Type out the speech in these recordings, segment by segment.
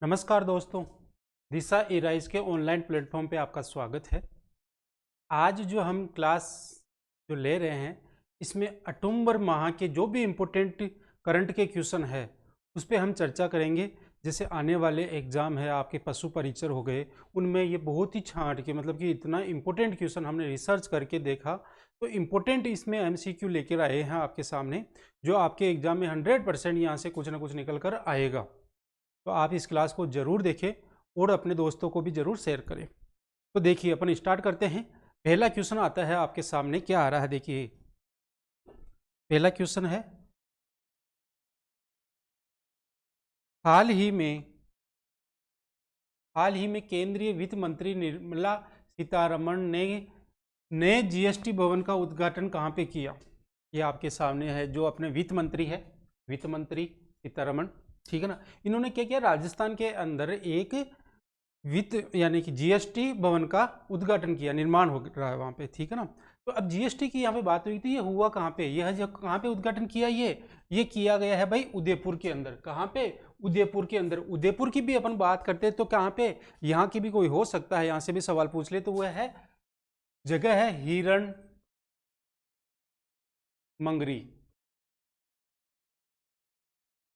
नमस्कार दोस्तों, दिशा ई राइज के ऑनलाइन प्लेटफॉर्म पे आपका स्वागत है। आज जो हम क्लास जो ले रहे हैं इसमें अक्टूबर माह के जो भी इम्पोर्टेंट करंट के क्वेश्चन है उस पे हम चर्चा करेंगे। जैसे आने वाले एग्ज़ाम है आपके पशु परीक्षर हो गए, उनमें ये बहुत ही छांट के मतलब कि इतना इम्पोर्टेंट क्वेश्चन हमने रिसर्च करके देखा तो इम्पोर्टेंट इसमें एमसीक्यू लेकर आए हैं आपके सामने, जो आपके एग्ज़ाम में 100% यहाँ से कुछ ना कुछ निकल कर आएगा। तो आप इस क्लास को ज़रूर देखें और अपने दोस्तों को भी ज़रूर शेयर करें। तो देखिए अपन स्टार्ट करते हैं। पहला क्वेश्चन आता है आपके सामने, क्या आ रहा है देखिए। पहला क्वेश्चन है, हाल ही में केंद्रीय वित्त मंत्री निर्मला सीतारमण ने नए जीएसटी भवन का उद्घाटन कहाँ पे किया। ये आपके सामने है, जो अपने वित्त मंत्री है, वित्त मंत्री सीतारमण, ठीक है ना। इन्होंने क्या किया, राजस्थान के अंदर एक वित्त यानी कि जीएसटी भवन का उद्घाटन किया, निर्माण हो रहा है वहाँ पे, ठीक है ना। तो अब जीएसटी की यहाँ पे बात हुई थी, ये हुआ कहाँ पे, यह जो कहाँ पे उद्घाटन किया, ये किया गया है भाई उदयपुर के अंदर। कहाँ पे, उदयपुर के अंदर। उदयपुर की भी अपन बात करते हैं तो कहाँ पे, यहाँ की भी कोई हो सकता है, यहाँ से भी सवाल पूछ ले, तो वह है जगह है हिरण मंगरी।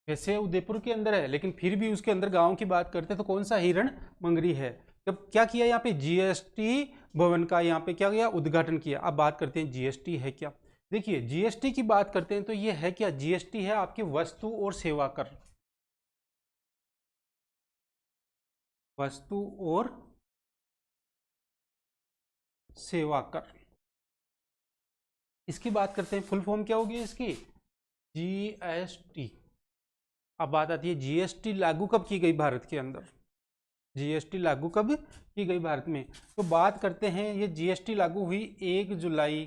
वैसे उदयपुर के अंदर है लेकिन फिर भी उसके अंदर गांव की बात करते हैं तो कौन सा, हिरण मंगरी है। तब क्या किया यहाँ पे, जीएसटी भवन का यहाँ पे क्या किया, उद्घाटन किया। अब बात करते हैं जीएसटी है क्या। देखिए जीएसटी की बात करते हैं तो ये है क्या, जीएसटी है आपकी वस्तु और सेवा कर, वस्तु और सेवा कर। इसकी बात करते हैं, फुल फॉर्म क्या होगी इसकी, जीएसटी। अब बात आती है जीएसटी लागू कब की गई भारत के अंदर, जीएसटी लागू कब की गई भारत में। तो बात करते हैं, ये जीएसटी लागू हुई 1 जुलाई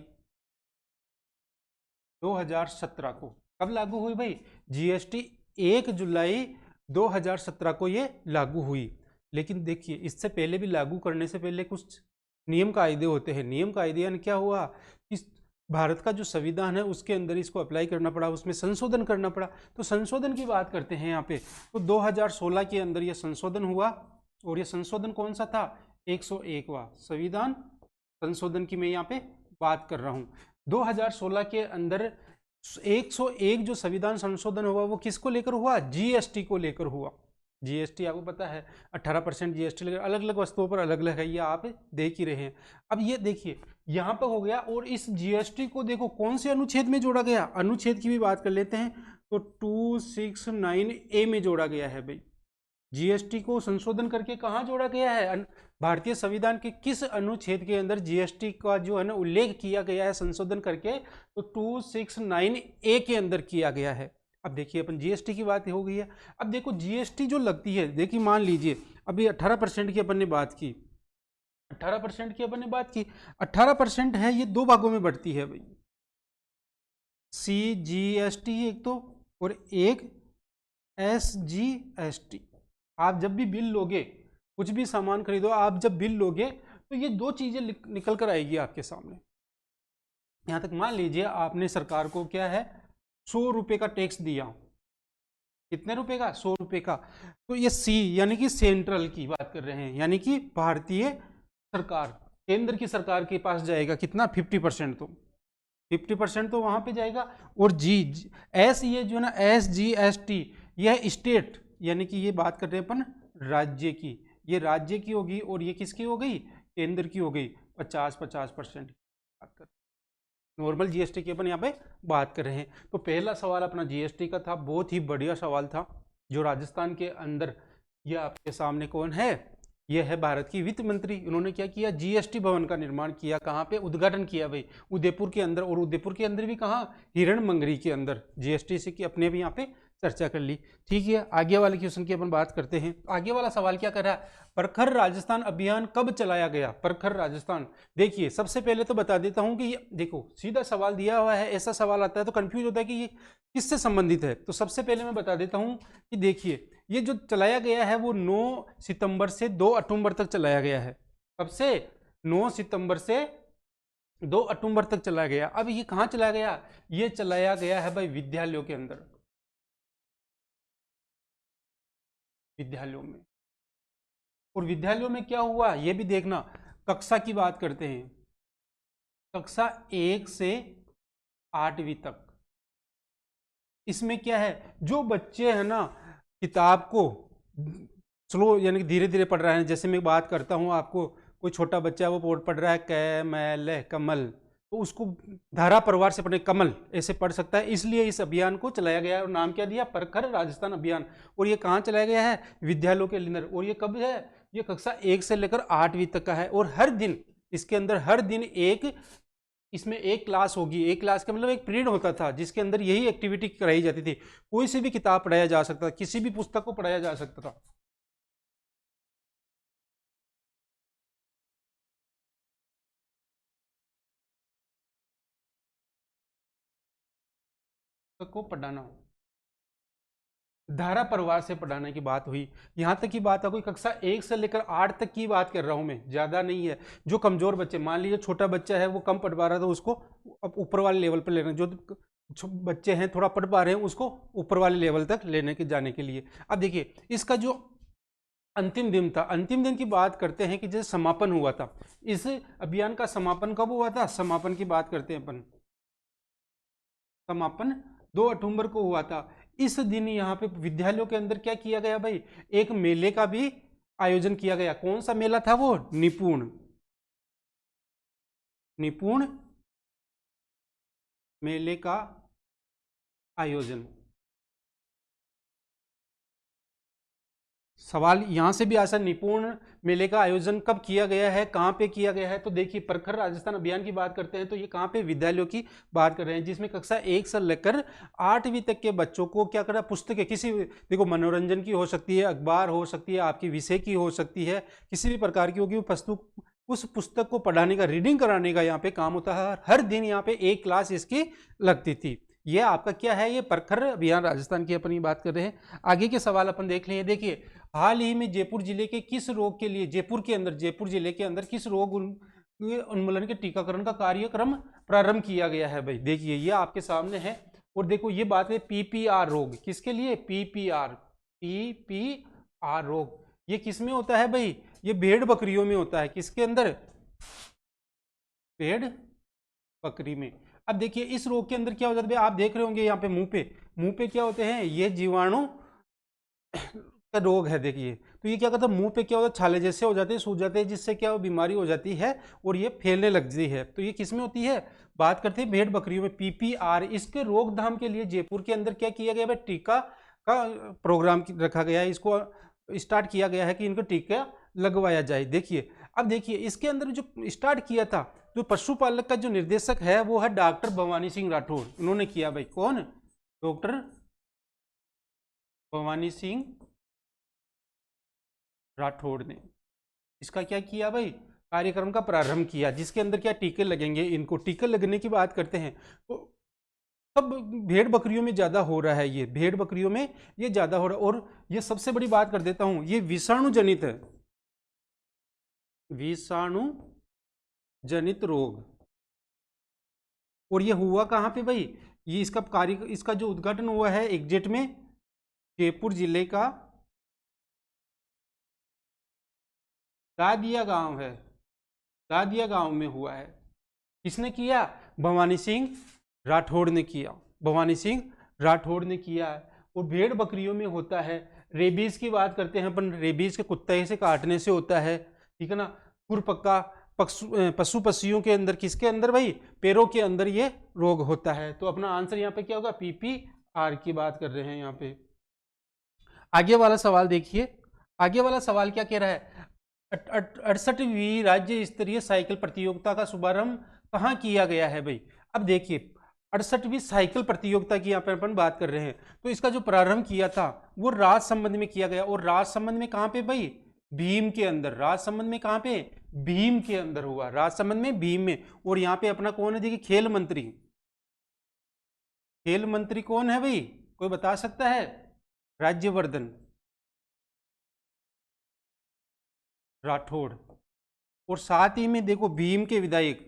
2017 को। कब लागू हुई भाई, जीएसटी 1 जुलाई 2017 को ये लागू हुई। लेकिन देखिए इससे पहले भी, लागू करने से पहले कुछ नियम कायदे होते हैं। नियम कायदे यानी क्या हुआ, इस भारत का जो संविधान है उसके अंदर इसको अप्लाई करना पड़ा, उसमें संशोधन करना पड़ा। तो संशोधन की बात करते हैं यहाँ पे, तो 2016 के अंदर ये संशोधन हुआ। और ये संशोधन कौन सा था, 101वां संविधान संशोधन की मैं यहाँ पे बात कर रहा हूँ। 2016 के अंदर 101 जो संविधान संशोधन हुआ वो किसको लेकर हुआ, जीएसटी को लेकर हुआ। जीएसटी आपको पता है 18% जीएसटी लेकर, अलग अलग वस्तुओं पर अलग अलग है, ये आप देख ही रहे हैं। अब ये देखिए यहाँ पर हो गया, और इस जीएसटी को देखो कौन से अनुच्छेद में जोड़ा गया, अनुच्छेद की भी बात कर लेते हैं तो 269A में जोड़ा गया है भाई। जीएसटी को संशोधन करके कहाँ जोड़ा गया है, भारतीय संविधान के किस अनुच्छेद के अंदर जीएसटी का जो है ना उल्लेख किया गया है संशोधन करके, तो 269A के अंदर किया गया है। अब देखिए अपन जीएसटी की बात हो गई है। अब देखो जीएसटी जो लगती है, देखिए मान लीजिए अभी 18% की अपन ने बात की, 18% की अपन ने बात की, 18% है, ये दो भागों में बढ़ती है भाई, CGST एक तो, और एक SGST। आप जब भी बिल लोगे, कुछ भी सामान खरीदो, आप जब बिल लोगे तो ये दो चीजें निकल कर आएगी आपके सामने। यहां तक मान लीजिए आपने सरकार को क्या है, 100 रुपए का टैक्स दिया, कितने रुपए का, 100 रुपए का। तो ये सी यानी कि सेंट्रल की बात कर रहे हैं, यानी कि भारतीय सरकार, केंद्र की सरकार के पास जाएगा कितना, 50%। तो 50% तो वहां पे जाएगा। और एस, ये जो है ना SGST, यह स्टेट यानी कि ये बात कर रहे हैं अपन राज्य की, ये राज्य की होगी, और ये किसकी हो गई, केंद्र की हो गई। 50% बात कर, नॉर्मल जीएसटी की अपन यहाँ पे बात कर रहे हैं। तो पहला सवाल अपना जीएसटी का था, बहुत ही बढ़िया सवाल था, जो राजस्थान के अंदर, ये आपके सामने कौन है, यह है भारत की वित्त मंत्री। उन्होंने क्या किया, जीएसटी भवन का निर्माण किया, कहाँ पे, उद्घाटन किया भाई उदयपुर के अंदर। और उदयपुर के अंदर भी कहाँ, हिरण मंगरी के अंदर। जीएसटी से की अपने भी यहाँ पे चर्चा कर ली, ठीक है। आगे वाले क्वेश्चन की अपन बात करते हैं। आगे वाला सवाल क्या कर रहा है, प्रखर राजस्थान अभियान कब चलाया गया, प्रखर राजस्थान। देखिए सबसे पहले तो बता देता हूं कि ये देखो सीधा सवाल दिया हुआ है, ऐसा सवाल आता है तो कंफ्यूज होता है कि ये किससे संबंधित है। तो सबसे पहले मैं बता देता हूं कि देखिए ये जो चलाया गया है वो 9 सितंबर से 2 अक्टूबर तक चलाया गया है। कब से, 9 सितंबर से 2 अक्टूबर तक चलाया गया। अब ये कहाँ चलाया गया, ये चलाया गया है भाई विद्यालयों के अंदर, विद्यालयों में। और विद्यालयों में क्या हुआ ये भी देखना। कक्षा की बात करते हैं, कक्षा 1 से 8वीं तक। इसमें क्या है, जो बच्चे हैं ना किताब को स्लो यानी कि धीरे धीरे पढ़ रहे हैं, जैसे मैं बात करता हूँ आपको, कोई छोटा बच्चा है वो पढ़ रहा है कैमल कमल, तो उसको धारा परिवार से पढ़ने कमल ऐसे पढ़ सकता है। इसलिए इस अभियान को चलाया गया है और नाम क्या दिया, प्रखर राजस्थान अभियान। और ये कहाँ चलाया गया है, विद्यालयों के अंदर। और ये कब है, ये कक्षा 1 से लेकर 8वीं तक का है। और हर दिन इसके अंदर हर दिन एक इसमें एक क्लास होगी। एक क्लास का मतलब एक पीरियड होता था जिसके अंदर यही एक्टिविटी कराई जाती थी। कोई सी भी किताब पढ़ाया जा सकता था, किसी भी पुस्तक को पढ़ाया जा सकता था। को पढ़ाना हो, धारा परिवार से पढ़ाने की बात हुई। यहां तक की बात है, कोई कक्षा 1 से लेकर 8 तक की बात कर रहा हूं मैं, ज्यादा नहीं है। जो कमजोर बच्चे, मान लीजिए छोटा बच्चा है वो कम पढ़ पा रहा था, उसको अब ऊपर वाले लेवल पर लेना। जो बच्चे हैं थोड़ा पढ़ पा रहे हैं उसको ऊपर वाले लेवल तक लेने के जाने के लिए। अब देखिए इसका जो अंतिम दिन था, अंतिम दिन की बात करते हैं कि जैसे समापन हुआ था, इस अभियान का समापन कब हुआ था, समापन की बात करते हैं अपन। समापन 2 अक्टूबर को हुआ था। इस दिन यहाँ पे विद्यालयों के अंदर क्या किया गया भाई, एक मेले का भी आयोजन किया गया। कौन सा मेला था वो, निपुण निपुण मेले का आयोजन। सवाल यहां से भी आशा, निपुण मेले का आयोजन कब किया गया है, कहां पे किया गया है। तो देखिए प्रखर राजस्थान अभियान की बात करते हैं तो ये कहां पे, विद्यालयों की बात कर रहे हैं, जिसमें कक्षा 1 से लेकर 8वीं तक के बच्चों को क्या करा, पुस्तकें किसी देखो मनोरंजन की हो सकती है, अखबार हो सकती है, आपकी विषय की हो सकती है, किसी भी प्रकार की होगी, पुस्तक उस पुस्तक को पढ़ाने का, रीडिंग कराने का यहाँ पे काम होता है। हर दिन यहाँ पे एक क्लास इसकी लगती थी। ये आपका क्या है, ये प्रखर अभियान राजस्थान की अपनी बात कर रहे हैं। आगे के सवाल अपन देख लें। देखिए हाल ही में जयपुर जिले के किस रोग के लिए, जयपुर जिले के अंदर किस रोग उन्मूलन के टीकाकरण का कार्यक्रम प्रारंभ किया गया है भाई। देखिए ये आपके सामने है। और देखो ये बात है पीपीआर रोग, किसके लिए, पीपीआर रोग। ये किस में होता है भाई, ये भेड़ बकरियों में होता है। किसके अंदर, भेड़ बकरी में। अब देखिए इस रोग के अंदर क्या हो जाता है, आप देख रहे होंगे यहाँ पे मुंह पे क्या होते हैं, ये जीवाणु का रोग है। देखिए तो ये क्या करता है, मुंह पे क्या होता है, छाले जैसे हो जाते हैं, सूज जाते हैं, जिससे क्या वो बीमारी हो जाती है और ये फैलने लगती है। तो ये किस में होती है, बात करते हैं भेड़ बकरियों में, पीपीआर। इसके रोकथाम के लिए जयपुर के अंदर क्या किया गया है, टीका का प्रोग्राम रखा गया है। इसको स्टार्ट किया गया है कि इनको टीका लगवाया जाए। देखिए अब देखिए इसके अंदर जो स्टार्ट किया था, जो पशुपालक का जो निर्देशक है वो है डॉक्टर भवानी सिंह राठौर। इन्होंने किया भाई, कौन, डॉक्टर भवानी सिंह राठौड़ ने इसका क्या किया भाई, कार्यक्रम का प्रारंभ किया, जिसके अंदर क्या टीके लगेंगे। इनको टीके लगने की बात करते हैं तो सब भेड़ बकरियों में ज्यादा हो रहा है, ये भेड़ बकरियों में ये ज्यादा हो रहा है। और ये सबसे बड़ी बात कर देता हूं, ये विषाणु जनित है, विषाणु जनित रोग। और ये हुआ कहां पे भाई, ये इसका कार्य, इसका जो उद्घाटन हुआ है एग्जैक्ट में जयपुर जिले का दादिया गांव है, दादिया गांव में हुआ है। किसने किया, भवानी सिंह राठौड़ ने किया, भवानी सिंह राठौड़ ने किया है। और भेड़ बकरियों में होता है। रेबीज की बात करते हैं अपन, रेबीज के कुत्ते से काटने से होता है, ठीक है ना। खुरपक्का पशु पक्षियों के अंदर, किसके अंदर भाई, पैरों के अंदर ये रोग होता है। तो अपना आंसर यहाँ पे क्या होगा, पीपीआर की बात कर रहे हैं यहाँ पे। आगे वाला सवाल देखिए, आगे वाला सवाल क्या कह रहा है, 68वीं राज्य स्तरीय साइकिल प्रतियोगिता का शुभारंभ कहाँ किया गया है भाई। अब देखिए 68वीं साइकिल प्रतियोगिता की यहाँ पर अपन बात कर रहे हैं, तो इसका जो प्रारंभ किया था वो राजसमंद में किया गया। और राजसमंद में कहाँ पे भाई, भीम के अंदर। राजसमंद में कहाँ पे, भीम के अंदर हुआ, राजसमंद में, भीम में। और यहाँ पे अपना कौन है, देखिए खेल मंत्री, खेल मंत्री कौन है भाई, कोई बता सकता है, राज्यवर्धन राठौड़। और साथ ही में देखो भीम के विधायक,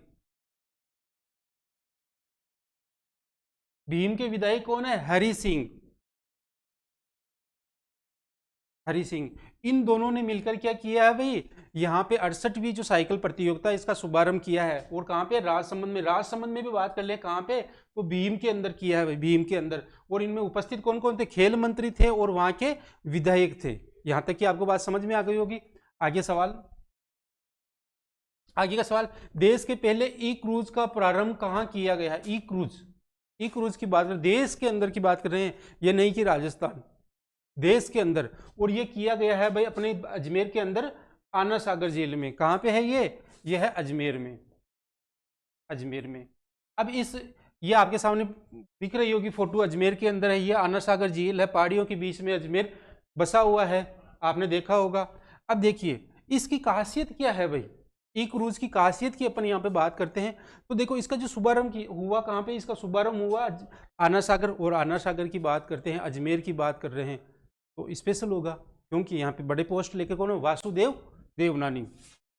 भीम के विधायक कौन है, हरि सिंह, हरि सिंह, इन दोनों ने मिलकर क्या किया है भाई, यहाँ पे 68वीं जो साइकिल प्रतियोगिता इसका शुभारंभ किया है। और कहाँ पे, राजसमंद में। राजसमंद में भी बात कर ले, कहाँ पे, तो भीम के अंदर किया है भाई, भीम के अंदर। और इनमें उपस्थित कौन कौन थे, खेल मंत्री थे और वहां के विधायक थे। यहां तक कि आपको बात समझ में आ गई होगी। आगे सवाल, आगे का सवाल, देश के पहले ई क्रूज का प्रारंभ कहाँ किया गया है। ई क्रूज, ई क्रूज की बात कर, देश के अंदर की बात कर रहे हैं, ये नहीं कि राजस्थान, देश के अंदर। और ये किया गया है भाई अपने अजमेर के अंदर, आना सागर झील में। कहाँ पे है ये है अजमेर में, अजमेर में। अब ये आपके सामने दिख रही होगी फोटो, अजमेर के अंदर है, ये आना सागर झील है, पहाड़ियों के बीच में अजमेर बसा हुआ है, आपने देखा होगा। अब देखिए इसकी खासियत क्या है भाई, ई क्रूज की खासियत की अपन यहाँ पे बात करते हैं। तो देखो इसका जो शुभारंभ हुआ कहाँ पे, इसका शुभारंभ हुआ आना सागर। और आना सागर की बात करते हैं, अजमेर की बात कर रहे हैं, तो स्पेशल होगा क्योंकि यहाँ पे बड़े पोस्ट लेके कौन है, वासुदेव देवनानी।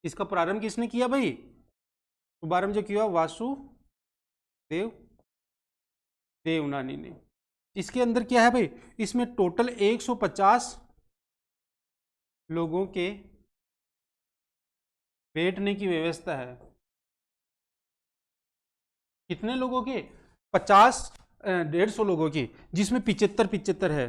इसका प्रारंभ किसने किया भाई, शुभारंभ जो किया वासुदेव देवनानी ने। इसके अंदर क्या है भाई, इसमें टोटल 150 लोगों के बैठने की व्यवस्था है। कितने लोगों के, 150 लोगों की, जिसमें 75 है,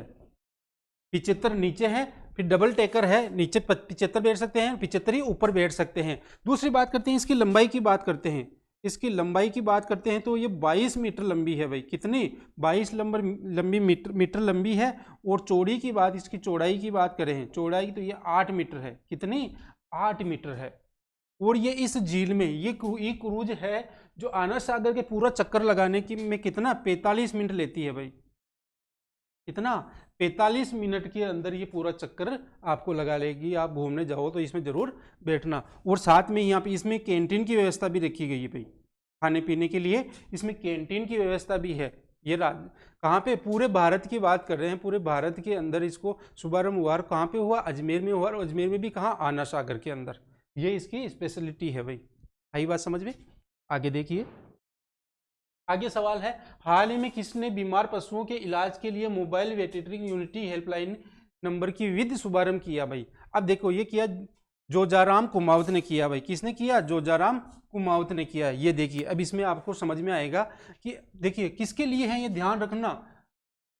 75 नीचे है, फिर डबल टेकर है, नीचे 75 बैठ सकते हैं, 75 ही ऊपर बैठ सकते हैं। दूसरी बात करते हैं इसकी लंबाई की बात करते हैं, इसकी लंबाई की बात करते हैं तो ये 22 मीटर लंबी है भाई। कितनी, 22 लंबी मीटर लंबी है। और चौड़ी की बात, इसकी चौड़ाई की बात करें, चौड़ाई तो ये 8 मीटर है। कितनी, 8 मीटर है। और ये इस झील में ये क्रूज है जो आना सागर के पूरा चक्कर लगाने की में कितना, 45 मिनट लेती है भाई। कितना, 45 मिनट के अंदर ये पूरा चक्कर आपको लगा लेगी। आप घूमने जाओ तो इसमें जरूर बैठना। और साथ में यहाँ पे इसमें कैंटीन की व्यवस्था भी रखी गई है भाई, खाने पीने के लिए इसमें कैंटीन की व्यवस्था भी है। ये कहाँ पे, पूरे भारत की बात कर रहे हैं, पूरे भारत के अंदर इसको शुभारंभ हुआ। कहाँ पे हुआ, अजमेर में हुआ। और अजमेर में भी कहाँ, आना सागर के अंदर। ये इसकी स्पेशलिटी है भाई। आई बात समझ में। आगे देखिए, आगे सवाल है, हाल ही में किसने बीमार पशुओं के इलाज के लिए mobile veterinary unity helpline number की विधि शुभारंभ किया भाई। अब देखो ये किया जोजाराम कुमावत ने किया भाई। किसने किया, जोजाराम कुमावत ने किया। ये देखिए अब इसमें आपको समझ में आएगा कि देखिए किसके लिए है, ये ध्यान रखना,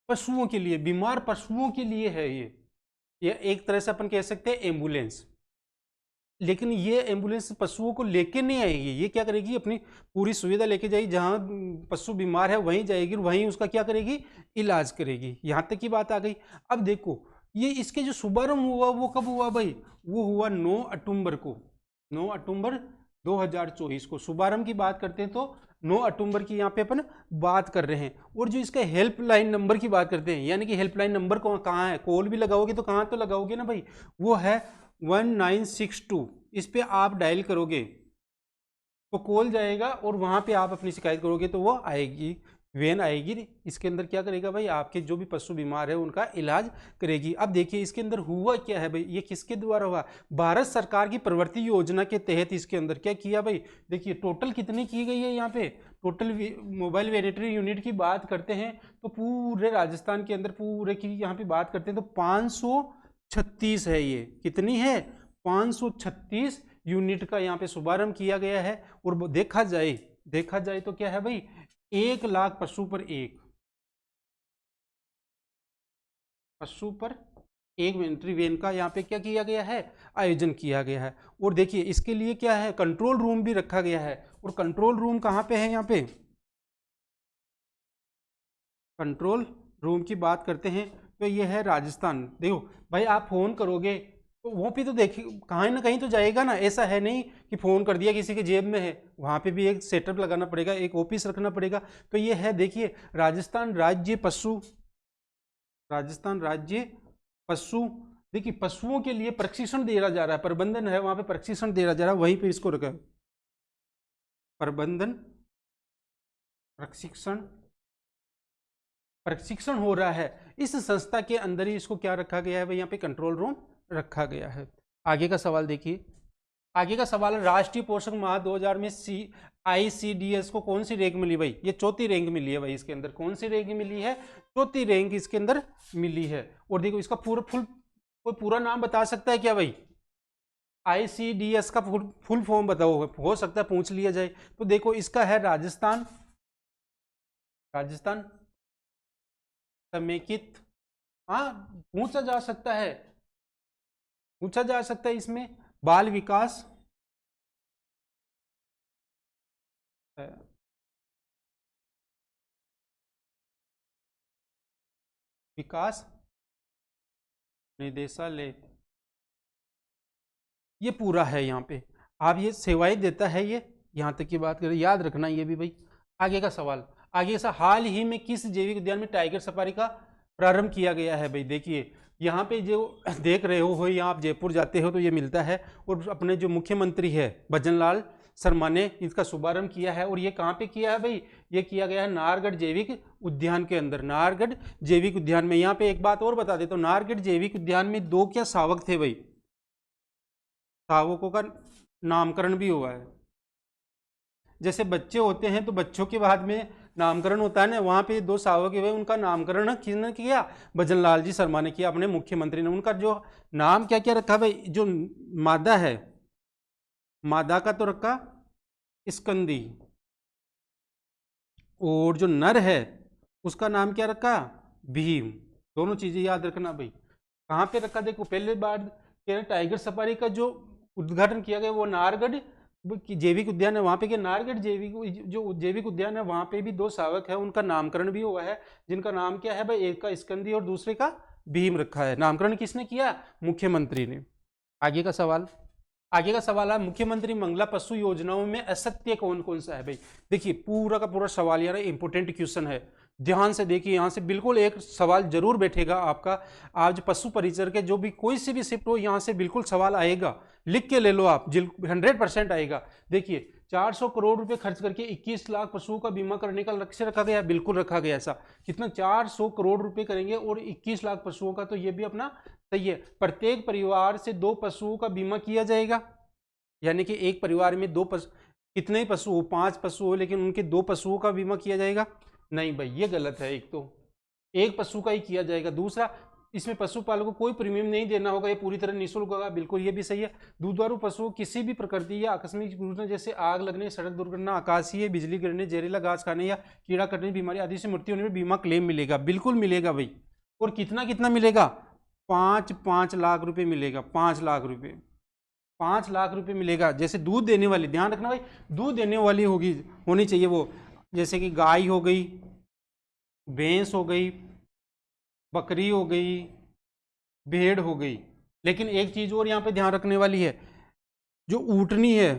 पशुओं के लिए, बीमार पशुओं के लिए है ये एक तरह से अपन कह सकते हैं एम्बुलेंस। लेकिन ये एम्बुलेंस पशुओं को लेके नहीं आएगी, ये क्या करेगी, अपनी पूरी सुविधा लेके जाएगी, जहाँ पशु बीमार है वहीं जाएगी, वहीं उसका क्या करेगी, इलाज करेगी। यहाँ तक की बात आ गई। अब देखो ये इसके जो शुभारंभ हुआ वो कब हुआ भाई, वो हुआ 9 अक्टूबर को, 9 अक्टूबर 2024 को। शुभारंभ की बात करते हैं तो 9 अक्टूबर की यहाँ पे अपन बात कर रहे हैं। और जो इसका हेल्पलाइन नंबर की बात करते हैं, यानी कि हेल्पलाइन नंबर कहाँ है, कॉल भी लगाओगे तो कहाँ तो लगाओगे ना भाई, वो है 1962। इस पे आप डायल करोगे तो कॉल जाएगा और वहां पे आप अपनी शिकायत करोगे तो वो आएगी, वैन आएगी। इसके अंदर क्या करेगा भाई, आपके जो भी पशु बीमार है उनका इलाज करेगी। अब देखिए इसके अंदर हुआ क्या है भाई, ये किसके द्वारा हुआ, भारत सरकार की प्रवृत्ति योजना के तहत इसके अंदर क्या किया भाई। देखिए टोटल कितनी की गई है यहाँ पे, टोटल मोबाइल वेटरनरी यूनिट की बात करते हैं तो पूरे राजस्थान के अंदर पूरे की यहाँ पे बात करते हैं तो 536 है। ये कितनी है, 536 यूनिट का यहाँ पे शुभारंभ किया गया है। और देखा जाए तो क्या है भाई, 1 लाख पशु पर एक वेटरनरी वैन का यहाँ पे क्या किया गया है, आयोजन किया गया है। और देखिए इसके लिए क्या है, कंट्रोल रूम भी रखा गया है। और कंट्रोल रूम कहाँ पे है, यहाँ पे कंट्रोल रूम की बात करते हैं तो ये है राजस्थान। देखो भाई आप फोन करोगे तो वो भी तो देखिए कहीं ना कहीं तो जाएगा ना, ऐसा है नहीं कि फ़ोन कर दिया किसी के जेब में है, वहाँ पे भी एक सेटअप लगाना पड़ेगा, एक ऑफिस रखना पड़ेगा। तो ये है देखिए राजस्थान राज्य पशु, देखिए पशुओं के लिए प्रशिक्षण दिया जा रहा है, प्रबंधन है वहाँ पे प्रशिक्षण दिया जा रहा है, वहीं पे इसको रखा है प्रबंधन प्रशिक्षण हो रहा है। इस संस्था के अंदर ही इसको क्या रखा गया है भाई, यहाँ पे कंट्रोल रूम रखा गया है। आगे का सवाल देखिए, आगे का सवाल है, राष्ट्रीय पोषक माह 2000 में ICDS को कौन सी रैंक मिली भाई, ये चौथी रैंक मिली है भाई। इसके अंदर कौन सी रैंक मिली है, चौथी रैंक इसके अंदर मिली है। और देखो इसका पूरा फुल कोई पूरा नाम बता सकता है क्या भाई? ICDS का फुल फॉर्म बताओ, हो सकता है पूछ लिया जाए। तो देखो इसका है राजस्थान समेकित, हाँ पूछा जा सकता है, पूछा जा सकता है इसमें बाल विकास विकास निदेशालय, ये पूरा है यहाँ पे। आप ये सेवाएं देता है ये, यहाँ तक की बात करें, याद रखना ये भी भाई। आगे का सवाल, आगे सा, हाल ही में किस जैविक उद्यान में टाइगर सफारी का प्रारंभ किया गया है भाई? देखिए यहाँ पे जो देख रहे हो यहाँ आप जयपुर जाते हो तो ये मिलता है, और अपने जो मुख्यमंत्री है भजन लाल शर्मा ने इसका शुभारंभ किया है। और ये कहाँ पे किया है भाई? ये किया गया है नाहरगढ़ जैविक उद्यान के अंदर, नाहरगढ़ जैविक उद्यान में। यहाँ पे एक बात और बता देता हूँ, नाहरगढ़ जैविक उद्यान में 2 क्या शावक थे भाई, शावकों का नामकरण भी हुआ है। जैसे बच्चे होते हैं तो बच्चों के बाद में नामकरण होता है ना, वहाँ पे 2 शावक हुए, उनका नामकरण किसने किया? भजन लाल जी शर्मा ने किया, अपने मुख्यमंत्री ने। उनका जो नाम क्या क्या रखा भाई? जो मादा है, मादा का तो रखा स्कंदी, और जो नर है उसका नाम क्या रखा? भीम। दोनों चीजें याद रखना भाई। कहाँ पे रखा? देखो पहले बार टाइगर सफारी का जो उद्घाटन किया गया वो नाहरगढ़ जैविक उद्यान है, वहाँ पे क्या नाहरगढ़ जैविक जो जैविक उद्यान है वहाँ पे भी 2 शावक है, उनका नामकरण भी हुआ है, जिनका नाम क्या है भाई? एक का स्कंदी और दूसरे का भीम रखा है। नामकरण किसने किया? मुख्यमंत्री ने। आगे का सवाल, आगे का सवाल है मुख्यमंत्री मंगला पशु योजनाओं में असत्य कौन कौन सा है भाई? देखिए पूरा का पूरा सवाल यार इंपोर्टेंट क्वेश्चन है, ध्यान से देखिए, यहाँ से बिल्कुल एक सवाल जरूर बैठेगा आपका। आज पशु परिचर के जो भी कोई से भी शिफ्ट हो, यहाँ से बिल्कुल सवाल आएगा, लिख के ले लो आप, 100% आएगा। देखिए 400 करोड़ रुपए खर्च करके 21 लाख पशुओं का बीमा करने का लक्ष्य रखा गया, बिल्कुल रखा गया। ऐसा कितना? 400 करोड़ रुपए करेंगे और 21 लाख पशुओं का, तो ये भी अपना सही है। प्रत्येक परिवार से 2 पशुओं का बीमा किया जाएगा, यानी कि एक परिवार में 2 पशु, कितने ही पशु हो, 5 पशु हो, लेकिन उनके 2 पशुओं का बीमा किया जाएगा? नहीं भाई ये गलत है। एक तो एक पशु का ही किया जाएगा। दूसरा, इसमें पशुपालक को कोई प्रीमियम नहीं देना होगा, ये पूरी तरह निःशुल्क होगा, बिल्कुल ये भी सही है। दूधारू पशु किसी भी प्रकृति या आकस्मिक घटना जैसे आग लगने, सड़क दुर्घटना, आकाशीय बिजली गिरने, जहरीला घास खाने या कीड़ा कटने, बीमारी आदि से मृत्यु होने पर बीमा क्लेम मिलेगा, बिल्कुल मिलेगा भाई। और कितना कितना मिलेगा? 5 लाख रुपए मिलेगा, 5 लाख रुपए, 5 लाख रुपए मिलेगा। जैसे दूध देने वाली, ध्यान रखना भाई, दूध देने वाली होगी, होनी चाहिए वो, जैसे कि गाय हो गई, भैंस हो गई, बकरी हो गई, भेड़ हो गई। लेकिन एक चीज और यहाँ पे ध्यान रखने वाली है, जो ऊँटनी है,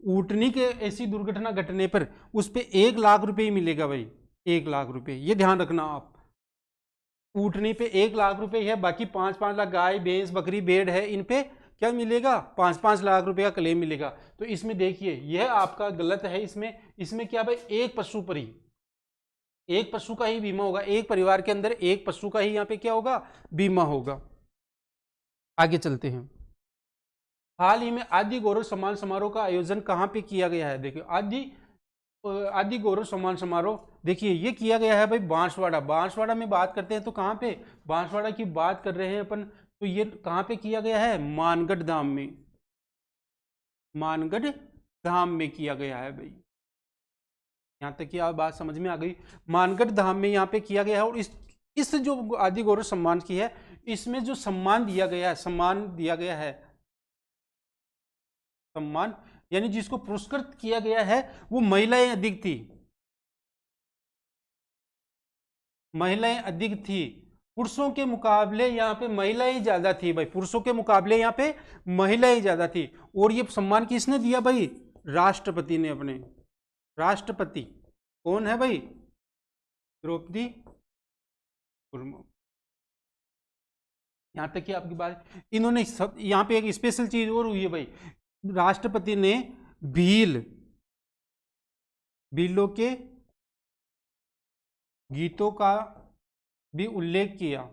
ऊँटनी के ऐसी दुर्घटना घटने पर उस पे 1 लाख रुपए ही मिलेगा भाई, 1 लाख रुपए, ये ध्यान रखना आप। ऊँटनी पे 1 लाख रुपए है, बाकी 5-5 लाख गाय भैंस बकरी भेड़ है, इन पे क्या मिलेगा? 5-5 लाख रुपए का क्लेम मिलेगा। तो इसमें देखिए यह आपका गलत है। इसमें क्या भाई? एक पशु पर ही, एक पशु का ही बीमा होगा, एक परिवार के अंदर एक पशु का ही यहाँ पे क्या होगा? बीमा होगा। आगे चलते हैं। हाल ही में आदि गौरव सम्मान समारोह का आयोजन कहाँ पे किया गया है? देखिए आदि गौरव सम्मान समारोह, देखिए ये किया गया है भाई बांसवाड़ा। बांसवाड़ा में बात करते हैं तो कहाँ पे? बांसवाड़ा की बात कर रहे हैं अपन, तो ये कहाँ पे किया गया है? मानगढ़ धाम में, मानगढ़ धाम में किया गया है भाई। यहाँ तक की आप बात समझ में आ गई? मानगढ़ धाम में यहाँ पे किया गया है। और इस जो आदि गौरव सम्मान की है, इसमें जो सम्मान दिया गया है, सम्मान दिया गया है, सम्मान यानी जिसको पुरस्कृत किया गया है वो महिलाएं अधिक थी, महिलाएं अधिक थी, पुरुषों के मुकाबले यहाँ पे महिलाएं ज्यादा थी भाई, पुरुषों के मुकाबले यहाँ पे महिलाएं ज्यादा थी। और ये सम्मान किसने दिया भाई? राष्ट्रपति ने अपने, राष्ट्रपति कौन है भाई? द्रौपदी मुर्मू। यहाँ तक कि आपकी बात, इन्होंने सब, यहाँ पे एक स्पेशल चीज और हुई है भाई, राष्ट्रपति ने भीलों के गीतों का भी उल्लेख किया।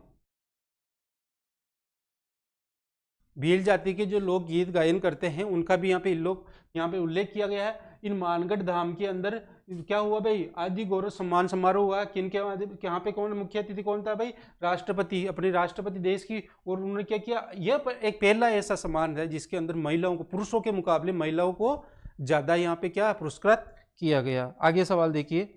भील जाति के जो लोग गीत गायन करते हैं उनका भी यहाँ पे उल्लेख किया गया है। इन मानगढ़ धाम के अंदर क्या हुआ भाई, आदि गौरव सम्मान समारोह हुआ। किन के यहाँ पे कौन मुख्य अतिथि कौन था भाई, राष्ट्रपति, अपने राष्ट्रपति देश की। और उन्होंने क्या किया, यह एक पहला ऐसा सम्मान है जिसके अंदर महिलाओं को, पुरुषों के मुकाबले महिलाओं को ज्यादा यहाँ पे क्या पुरस्कृत किया गया। आगे सवाल देखिए,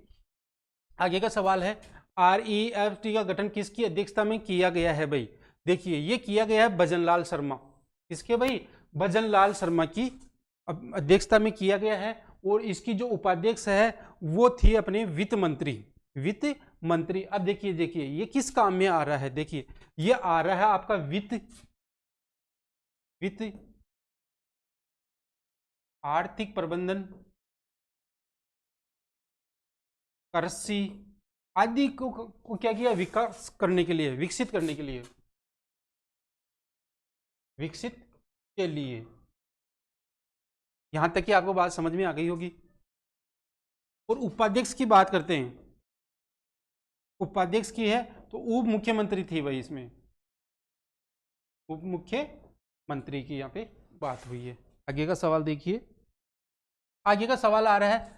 आगे का सवाल है REFT का गठन किसकी अध्यक्षता में किया गया है भाई। देखिए ये किया गया है भजनलाल शर्मा, किसके भाई, भजनलाल शर्मा की अध्यक्षता में किया गया है। और इसकी जो उपाध्यक्ष है वो थी अपने वित्त मंत्री, वित्त मंत्री। अब देखिए देखिए ये किस काम में आ रहा है, देखिए ये आ रहा है आपका वित्त आर्थिक प्रबंधन, कृषि आदि को क्या किया, विकास करने के लिए, विकसित करने के लिए, विकसित के लिए। यहां तक कि आपको बात समझ में आ गई होगी। और उपाध्यक्ष की बात करते हैं, उपाध्यक्ष की है तो उप मुख्यमंत्री थी भाई, इसमें उप मुख्यमंत्री की यहाँ पे बात हुई है। आगे का सवाल देखिए, आगे का सवाल आ रहा है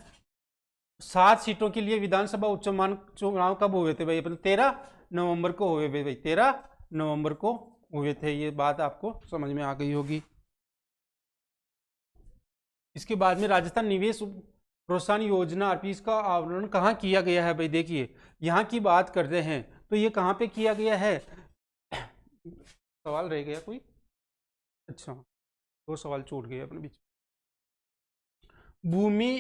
7 सीटों के लिए विधानसभा उपचुनाव चुनाव कब हुए थे भाई, अपने 13 नवंबर को हुए भाई, 13 नवंबर को हुए थे। ये बात आपको समझ में आ गई होगी। इसके बाद में राजस्थान निवेश प्रोत्साहन योजना RPS का आवरण कहाँ किया गया है भाई। देखिए यहाँ की बात करते हैं तो ये कहाँ पे किया गया है, सवाल रह गया कोई, अच्छा 2 सवाल छूट गए अपने बीच। भूमि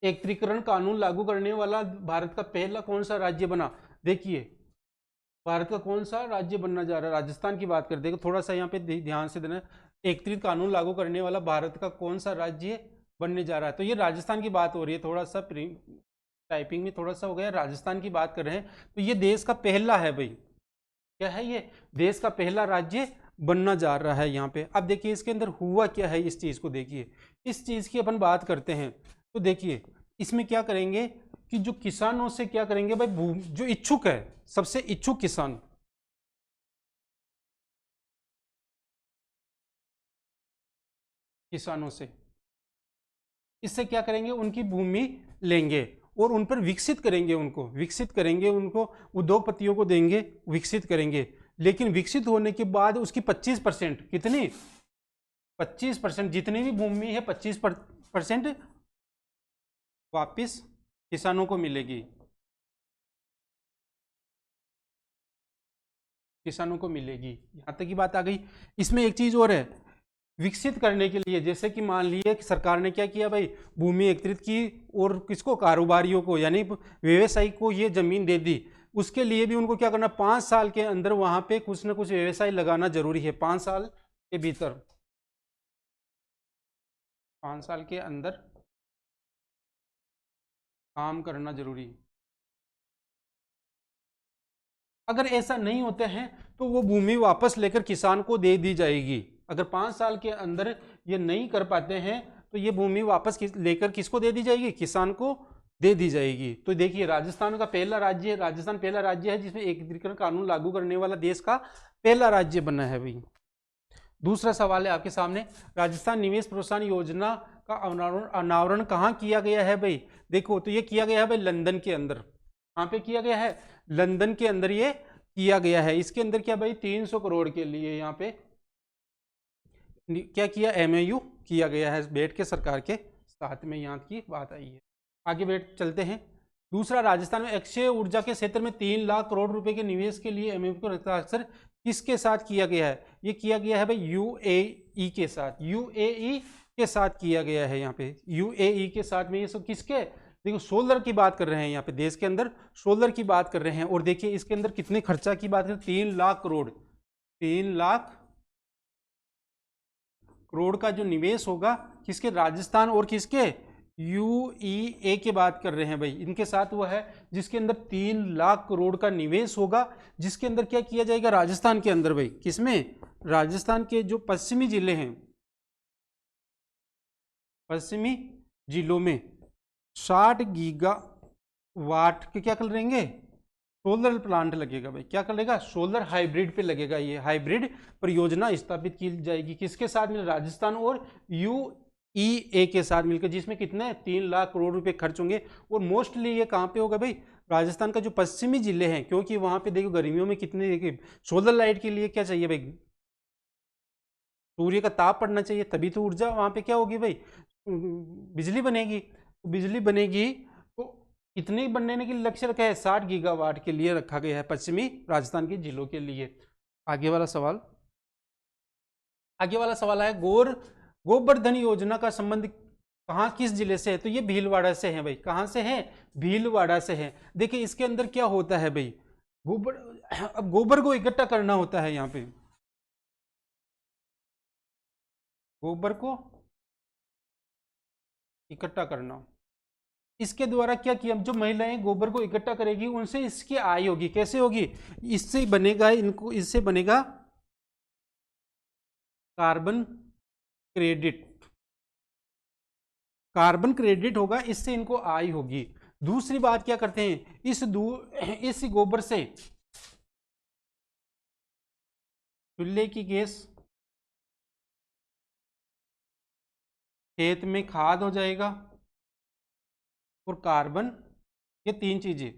एकत्रीकरण कानून लागू करने वाला भारत का पहला कौन सा राज्य बना। देखिए भारत का कौन सा राज्य बनना जा रहा है, राजस्थान की बात करते हैं, थोड़ा सा यहाँ पे ध्यान से देना। एकत्रित कानून लागू करने वाला भारत का कौन सा राज्य बनने जा रहा है, तो ये राजस्थान की बात हो रही है। थोड़ा सा टाइपिंग में थोड़ा सा हो गया, राजस्थान की बात कर रहे हैं। तो ये देश का पहला है भाई, क्या है ये, देश का पहला राज्य बनना जा रहा है यहाँ पे। अब देखिए इसके अंदर हुआ क्या है, इस चीज को देखिए, इस चीज की अपन बात करते हैं। तो देखिए इसमें क्या करेंगे कि जो किसानों से क्या करेंगे भाई, जो इच्छुक है, सबसे इच्छुक किसान, किसानों से, इससे क्या करेंगे, उनकी भूमि लेंगे और उन पर विकसित करेंगे, उनको विकसित करेंगे, उनको उद्योगपतियों को देंगे, विकसित करेंगे। लेकिन विकसित होने के बाद उसकी 25%, कितनी 25%, जितनी भी भूमि है 25% वापिस किसानों को मिलेगी, किसानों को मिलेगी। यहां तक की बात आ गई। इसमें एक चीज और है, विकसित करने के लिए, जैसे कि मान लीजिए कि सरकार ने क्या किया भाई, भूमि एकत्रित की और किसको, कारोबारियों को यानी व्यवसायी को ये जमीन दे दी। उसके लिए भी उनको क्या करना, 5 साल के अंदर वहां पे कुछ ना कुछ व्यवसाय लगाना जरूरी है। 5 साल के भीतर, 5 साल के अंदर काम करना जरूरी है। अगर ऐसा नहीं होते हैं तो वो भूमि वापस लेकर किसान को दे दी जाएगी। अगर 5 साल के अंदर ये नहीं कर पाते हैं तो ये भूमि वापस लेकर किसको दे दी जाएगी, किसान को दे दी जाएगी। तो देखिए राजस्थान का पहला राज्य है, राजस्थान पहला राज्य है जिसमें एकत्रीकरण कानून लागू करने वाला देश का पहला राज्य बना है भाई। दूसरा सवाल है आपके सामने, राजस्थान निवेश प्रोत्साहन योजना का अनावरण कहाँ किया गया है भाई। देखो तो ये किया गया है भाई लंदन के अंदर। कहाँ पे किया गया है, लंदन के अंदर ये किया गया है। इसके अंदर क्या भाई, 300 करोड़ के लिए यहाँ पे क्या किया, MOU किया गया है बैठ के सरकार के साथ में, यहाँ की बात आई है। आगे बैठ चलते हैं। दूसरा, राजस्थान में अक्षय ऊर्जा के क्षेत्र में 3 लाख करोड़ रुपए के निवेश के लिए MOU का हस्ताक्षर किसके साथ किया गया है, ये किया गया है भाई UAE के साथ, UAE के साथ किया गया है। यहाँ पे UAE के साथ में ये सब किसके, देखो सोलर की बात कर रहे हैं, यहाँ पे देश के अंदर सोलर की बात कर रहे हैं। और देखिए इसके अंदर कितने खर्चा की बात करें, 3 लाख करोड़, 3 लाख करोड़ का जो निवेश होगा किसके, राजस्थान और किसके, UEA की बात कर रहे हैं भाई, इनके साथ वो है जिसके अंदर 3 लाख करोड़ का निवेश होगा, जिसके अंदर क्या किया जाएगा, राजस्थान के अंदर भाई, किसमें, राजस्थान के जो पश्चिमी जिले हैं, पश्चिमी जिलों में 60 गीगावाट के क्या कर रहेंगे, सोलर प्लांट लगेगा भाई। क्या करेगा, सोलर हाइब्रिड पे लगेगा। ये हाइब्रिड परियोजना स्थापित की जाएगी किसके साथ में, राजस्थान और EA के साथ मिलकर, जिसमें कितने 3 लाख करोड़ रुपए खर्च होंगे। और मोस्टली ये कहाँ पे होगा भाई, राजस्थान का जो पश्चिमी जिले हैं, क्योंकि वहां पे देखो गर्मियों में कितने, देखिए सोलर लाइट के लिए क्या चाहिए भाई, सूर्य का ताप पड़ना चाहिए, तभी तो ऊर्जा वहां पे क्या होगी भाई, बिजली बनेगी। बिजली बनेगी तो इतने ही बनने के लिए लक्ष्य रखा है, 60 गीगावाट के लिए रखा गया है पश्चिमी राजस्थान के जिलों के लिए। आगे वाला सवाल, आगे वाला सवाल है, गोवर्धन योजना का संबंध कहाँ किस जिले से है, तो ये भीलवाड़ा से है भाई। कहाँ से है, भीलवाड़ा से है। देखिए इसके अंदर क्या होता है भाई, गोबर, अब गोबर को इकट्ठा करना होता है, यहाँ पे गोबर को इकट्ठा करना, इसके द्वारा क्या किया, जो महिलाएं गोबर को इकट्ठा करेगी उनसे इसकी आय होगी। कैसे होगी, इससे बनेगा, इनको इससे बनेगा कार्बन क्रेडिट, कार्बन क्रेडिट होगा, इससे इनको आय होगी। दूसरी बात क्या करते हैं, इस गोबर से चूल्हे की गैस, खेत में खाद हो जाएगा, और कार्बन, ये 3 चीजें,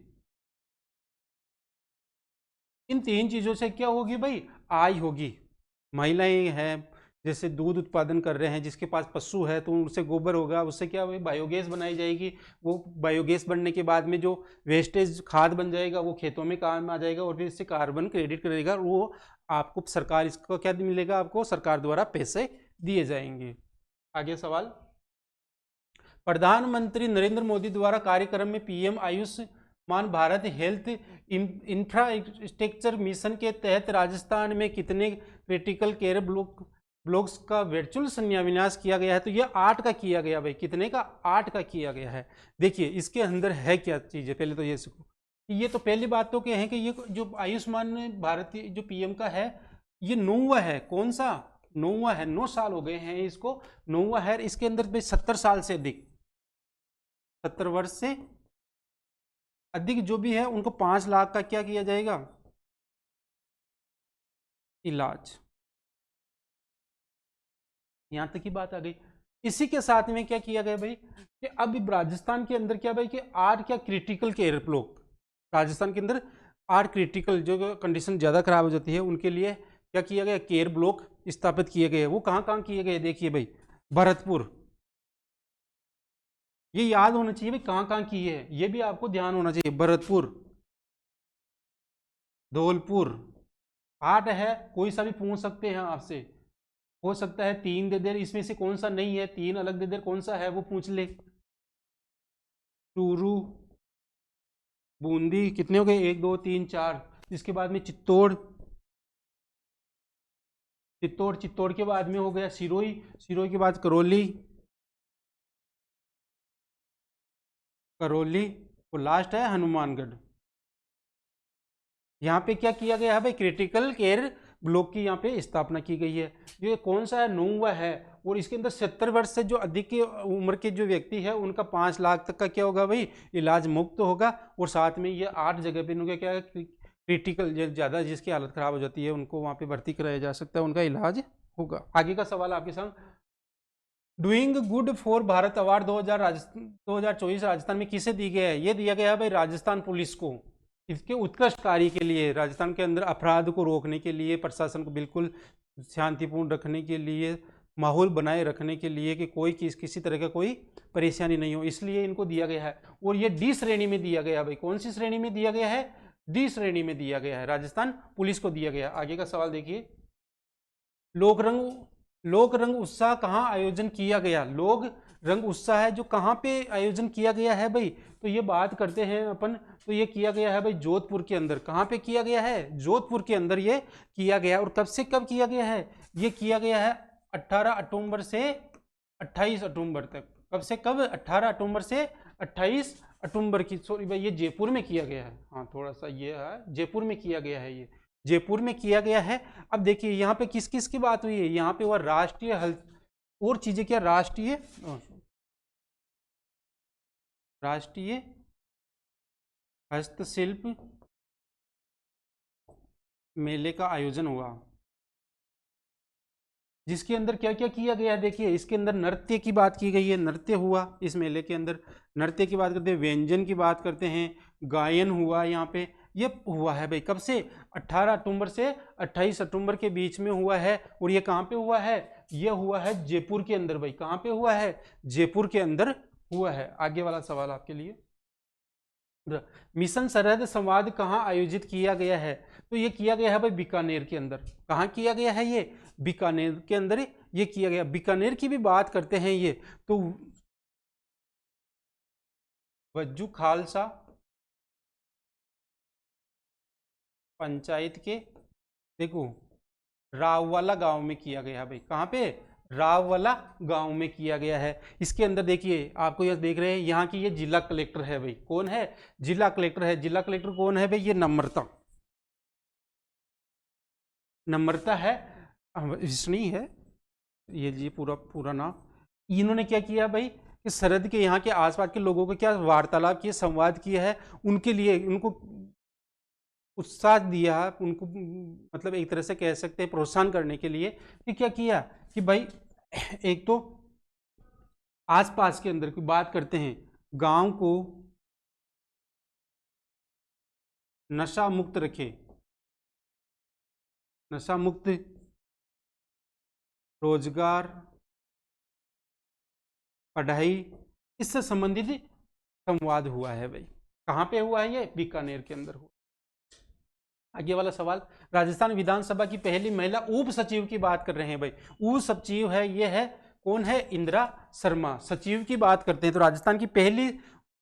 इन 3 चीजों से क्या होगी भाई, आय होगी। महिलाएं हैं जैसे दूध उत्पादन कर रहे हैं, जिसके पास पशु है तो उससे गोबर होगा, उससे क्या होगा, बायोगैस बनाई जाएगी। वो बायोगैस बनने के बाद में जो वेस्टेज खाद बन जाएगा वो खेतों में काम आ जाएगा, और फिर इससे कार्बन क्रेडिट करेगा, वो आपको सरकार, इसको क्या मिलेगा, आपको सरकार द्वारा पैसे दिए जाएंगे। आगे सवाल, प्रधानमंत्री नरेंद्र मोदी द्वारा कार्यक्रम में PM Ayushman Bharat health infrastructure mission के तहत राजस्थान में कितने क्रिटिकल केयर ब्लॉक्स का वर्चुअल शिलान्यास किया गया है, तो ये 8 का किया गया भाई। कितने का, 8 का किया गया है। देखिए इसके अंदर है क्या चीज़ें, पहले तो ये सीखो। ये तो पहली बात तो क्या है कि ये जो आयुष्मान भारत जो PM का है, ये 9वां है। कौन सा, 9वां है, 9 साल हो गए हैं इसको, 9वां है। इसके अंदर भाई 70 साल से अधिक, 70 वर्ष से अधिक जो भी है उनको 5 लाख का क्या किया जाएगा, इलाज। यहां तक की बात आ गई। इसी के साथ में क्या किया गया भाई, कि अब राजस्थान के अंदर क्या भाई, कि 8 क्या क्रिटिकल केयर ब्लॉक, राजस्थान के अंदर 8 क्रिटिकल जो कंडीशन ज़्यादा खराब हो जाती है उनके लिए क्या किया गया, केयर ब्लॉक स्थापित किए गए। वो कहाँ कहाँ किए गए, देखिए भाई, भरतपुर, ये याद होना चाहिए भाई कहाँ कहाँ किए है, ये भी आपको ध्यान होना चाहिए। भरतपुर, धौलपुर, 8 है, कोई सा भी पूछ सकते हैं आपसे, हो सकता है 3 दे दे, इसमें से कौन सा नहीं है, 3 अलग दे दे, कौन सा है वो पूछ ले। चूरू, बूंदी, कितने हो गए, 1 2 3 4। इसके बाद में चित्तौड़, चित्तौड़ के बाद में हो गया सिरोही, सिरोही के बाद करौली, करौली, और लास्ट है हनुमानगढ़। यहाँ पे क्या किया गया है भाई, क्रिटिकल केयर ब्लॉक की यहाँ पे स्थापना की गई है। ये कौन सा है, 9वां है। और इसके अंदर 70 वर्ष से जो अधिक की उम्र के जो व्यक्ति है उनका 5 लाख तक का क्या होगा भाई, इलाज मुफ्त होगा। और साथ में ये 8 जगह पे उनका क्या है, क्रिटिकल ज़्यादा जिसकी हालत ख़राब हो जाती है उनको वहाँ पे भर्ती कराया जा सकता है, उनका इलाज होगा। आगे का सवाल आपके साथ, doing good for Bharat award 2024 Rajasthan में किसे दी गया है, ये दिया गया है भाई राजस्थान पुलिस को। इसके उत्कृष्ट कार्य के लिए, राजस्थान के अंदर अपराध को रोकने के लिए, प्रशासन को बिल्कुल शांतिपूर्ण रखने के लिए, माहौल बनाए रखने के लिए कि कोई किसी तरह का कोई परेशानी नहीं हो, इसलिए इनको दिया गया है। और ये D श्रेणी में दिया गया है भाई। कौन सी श्रेणी में दिया गया है, D श्रेणी में दिया गया है, राजस्थान पुलिस को दिया गया। आगे का सवाल देखिए, लोक रंग उत्साह कहाँ आयोजन किया गया, लोक रंग उत्साह है जो कहाँ पे आयोजन किया गया है भाई, तो ये बात करते हैं अपन, तो ये किया गया है भाई जोधपुर के अंदर। कहाँ पे किया गया है, जोधपुर के अंदर ये किया गया। और कब से कब किया गया है, ये किया गया है 18 अक्टूबर से 28 अक्टूबर तक। कब से कब, 18 अक्टूबर से 28 अक्टूबर की, सॉरी भाई ये जयपुर में किया गया है, हाँ थोड़ा सा ये है, जयपुर में किया गया है, ये जयपुर में किया गया है। अब देखिए यहाँ पे किस किस की बात हुई है, यहाँ पे हुआ राष्ट्रीय और चीजें क्या, राष्ट्रीय हस्तशिल्प मेले का आयोजन हुआ। जिसके अंदर क्या क्या किया गया है, देखिए इसके अंदर नृत्य की बात की गई है, नृत्य हुआ इस मेले के अंदर, नृत्य की बात करते हैं, व्यंजन की बात करते हैं, गायन हुआ यहाँ पे, ये हुआ है भाई कब से, 18 अक्टूबर से 28 अक्टूबर के बीच में हुआ है। और ये कहाँ पे हुआ है, ये हुआ है जयपुर के अंदर भाई, कहाँ पे हुआ है, जयपुर के अंदर हुआ है। आगे वाला सवाल आपके लिए, मिशन सरहद संवाद कहाँ आयोजित किया गया है, तो ये किया गया है भाई बीकानेर के अंदर। कहाँ किया गया है, ये बीकानेर के अंदर ये किया गया। बीकानेर की भी बात करते हैं ये तो वज्जू खालसा पंचायत के, देखो राववाला गांव में किया गया है भाई, कहाँ पे, राववाला गांव में किया गया है। इसके अंदर देखिए आपको यह देख रहे हैं यहाँ की ये जिला कलेक्टर है भाई, कौन है, जिला कलेक्टर है। जिला कलेक्टर कौन है भाई, ये नम्रता, नम्रता है, विष्णी है ये जी पूरा पूरा नाम। इन्होंने क्या किया भाई कि सरहद के यहाँ के आसपास के लोगों को क्या वार्तालाप किया, संवाद किया है, उनके लिए उनको उत्साह दिया, उनको मतलब एक तरह से कह सकते हैं प्रोत्साहन करने के लिए कि क्या किया कि भाई एक तो आसपास के अंदर की बात करते हैं, गांव को नशा मुक्त रखे, नशा मुक्त, रोजगार, पढ़ाई, इससे संबंधित संवाद हुआ है भाई। कहाँ पे हुआ है, ये बीकानेर के अंदर हुआ। आगे वाला सवाल, राजस्थान विधानसभा की पहली महिला उप सचिव की बात कर रहे हैं भाई। उप सचिव है ये है, कौन है, इंदिरा शर्मा। सचिव की बात करते हैं तो राजस्थान की पहली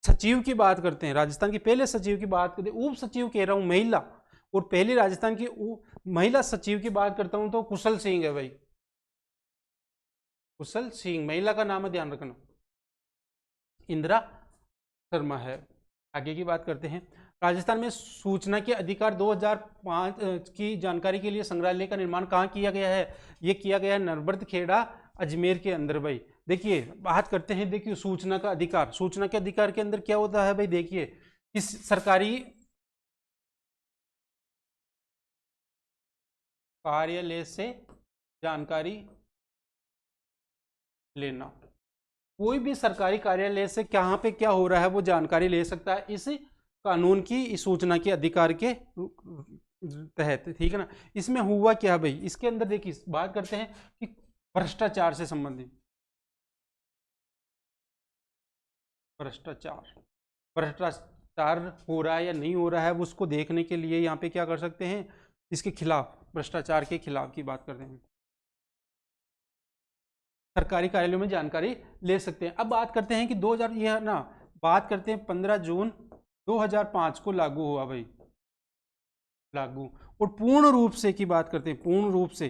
सचिव की बात करते हैं, राजस्थान की पहले सचिव की बात करते हैं। उप सचिव कह रहा हूं महिला, और पहली राजस्थान की महिला सचिव की बात करता हूं तो कुशल सिंह है भाई, कुशल सिंह महिला का नाम है, ध्यान रखना, इंदिरा शर्मा है। आगे की बात करते हैं, राजस्थान में सूचना के अधिकार 2005 की जानकारी के लिए संग्रहालय का निर्माण कहाँ किया गया है, ये किया गया है नरबर्द खेड़ा अजमेर के अंदर भाई। देखिए बात करते हैं, देखिए सूचना का अधिकार, सूचना के अधिकार के अंदर क्या होता है भाई, देखिए इस सरकारी कार्यालय से जानकारी लेना, कोई भी सरकारी कार्यालय से कहाँ पे क्या हो रहा है वो जानकारी ले सकता है इस कानून की, इस सूचना के अधिकार के तहत, ठीक है ना। इसमें हुआ क्या भाई, इसके अंदर देखिए बात करते हैं कि भ्रष्टाचार से संबंधित, भ्रष्टाचार, भ्रष्टाचार हो रहा है या नहीं हो रहा है उसको देखने के लिए यहाँ पे क्या कर सकते हैं, इसके खिलाफ, भ्रष्टाचार के खिलाफ की बात करते हैं, सरकारी कार्यालयों में जानकारी ले सकते हैं। अब बात करते हैं कि 2000 यह ना, बात करते हैं 15 जून 2005 को लागू हुआ भाई, लागू। और पूर्ण रूप से की बात करते हैं, पूर्ण रूप से,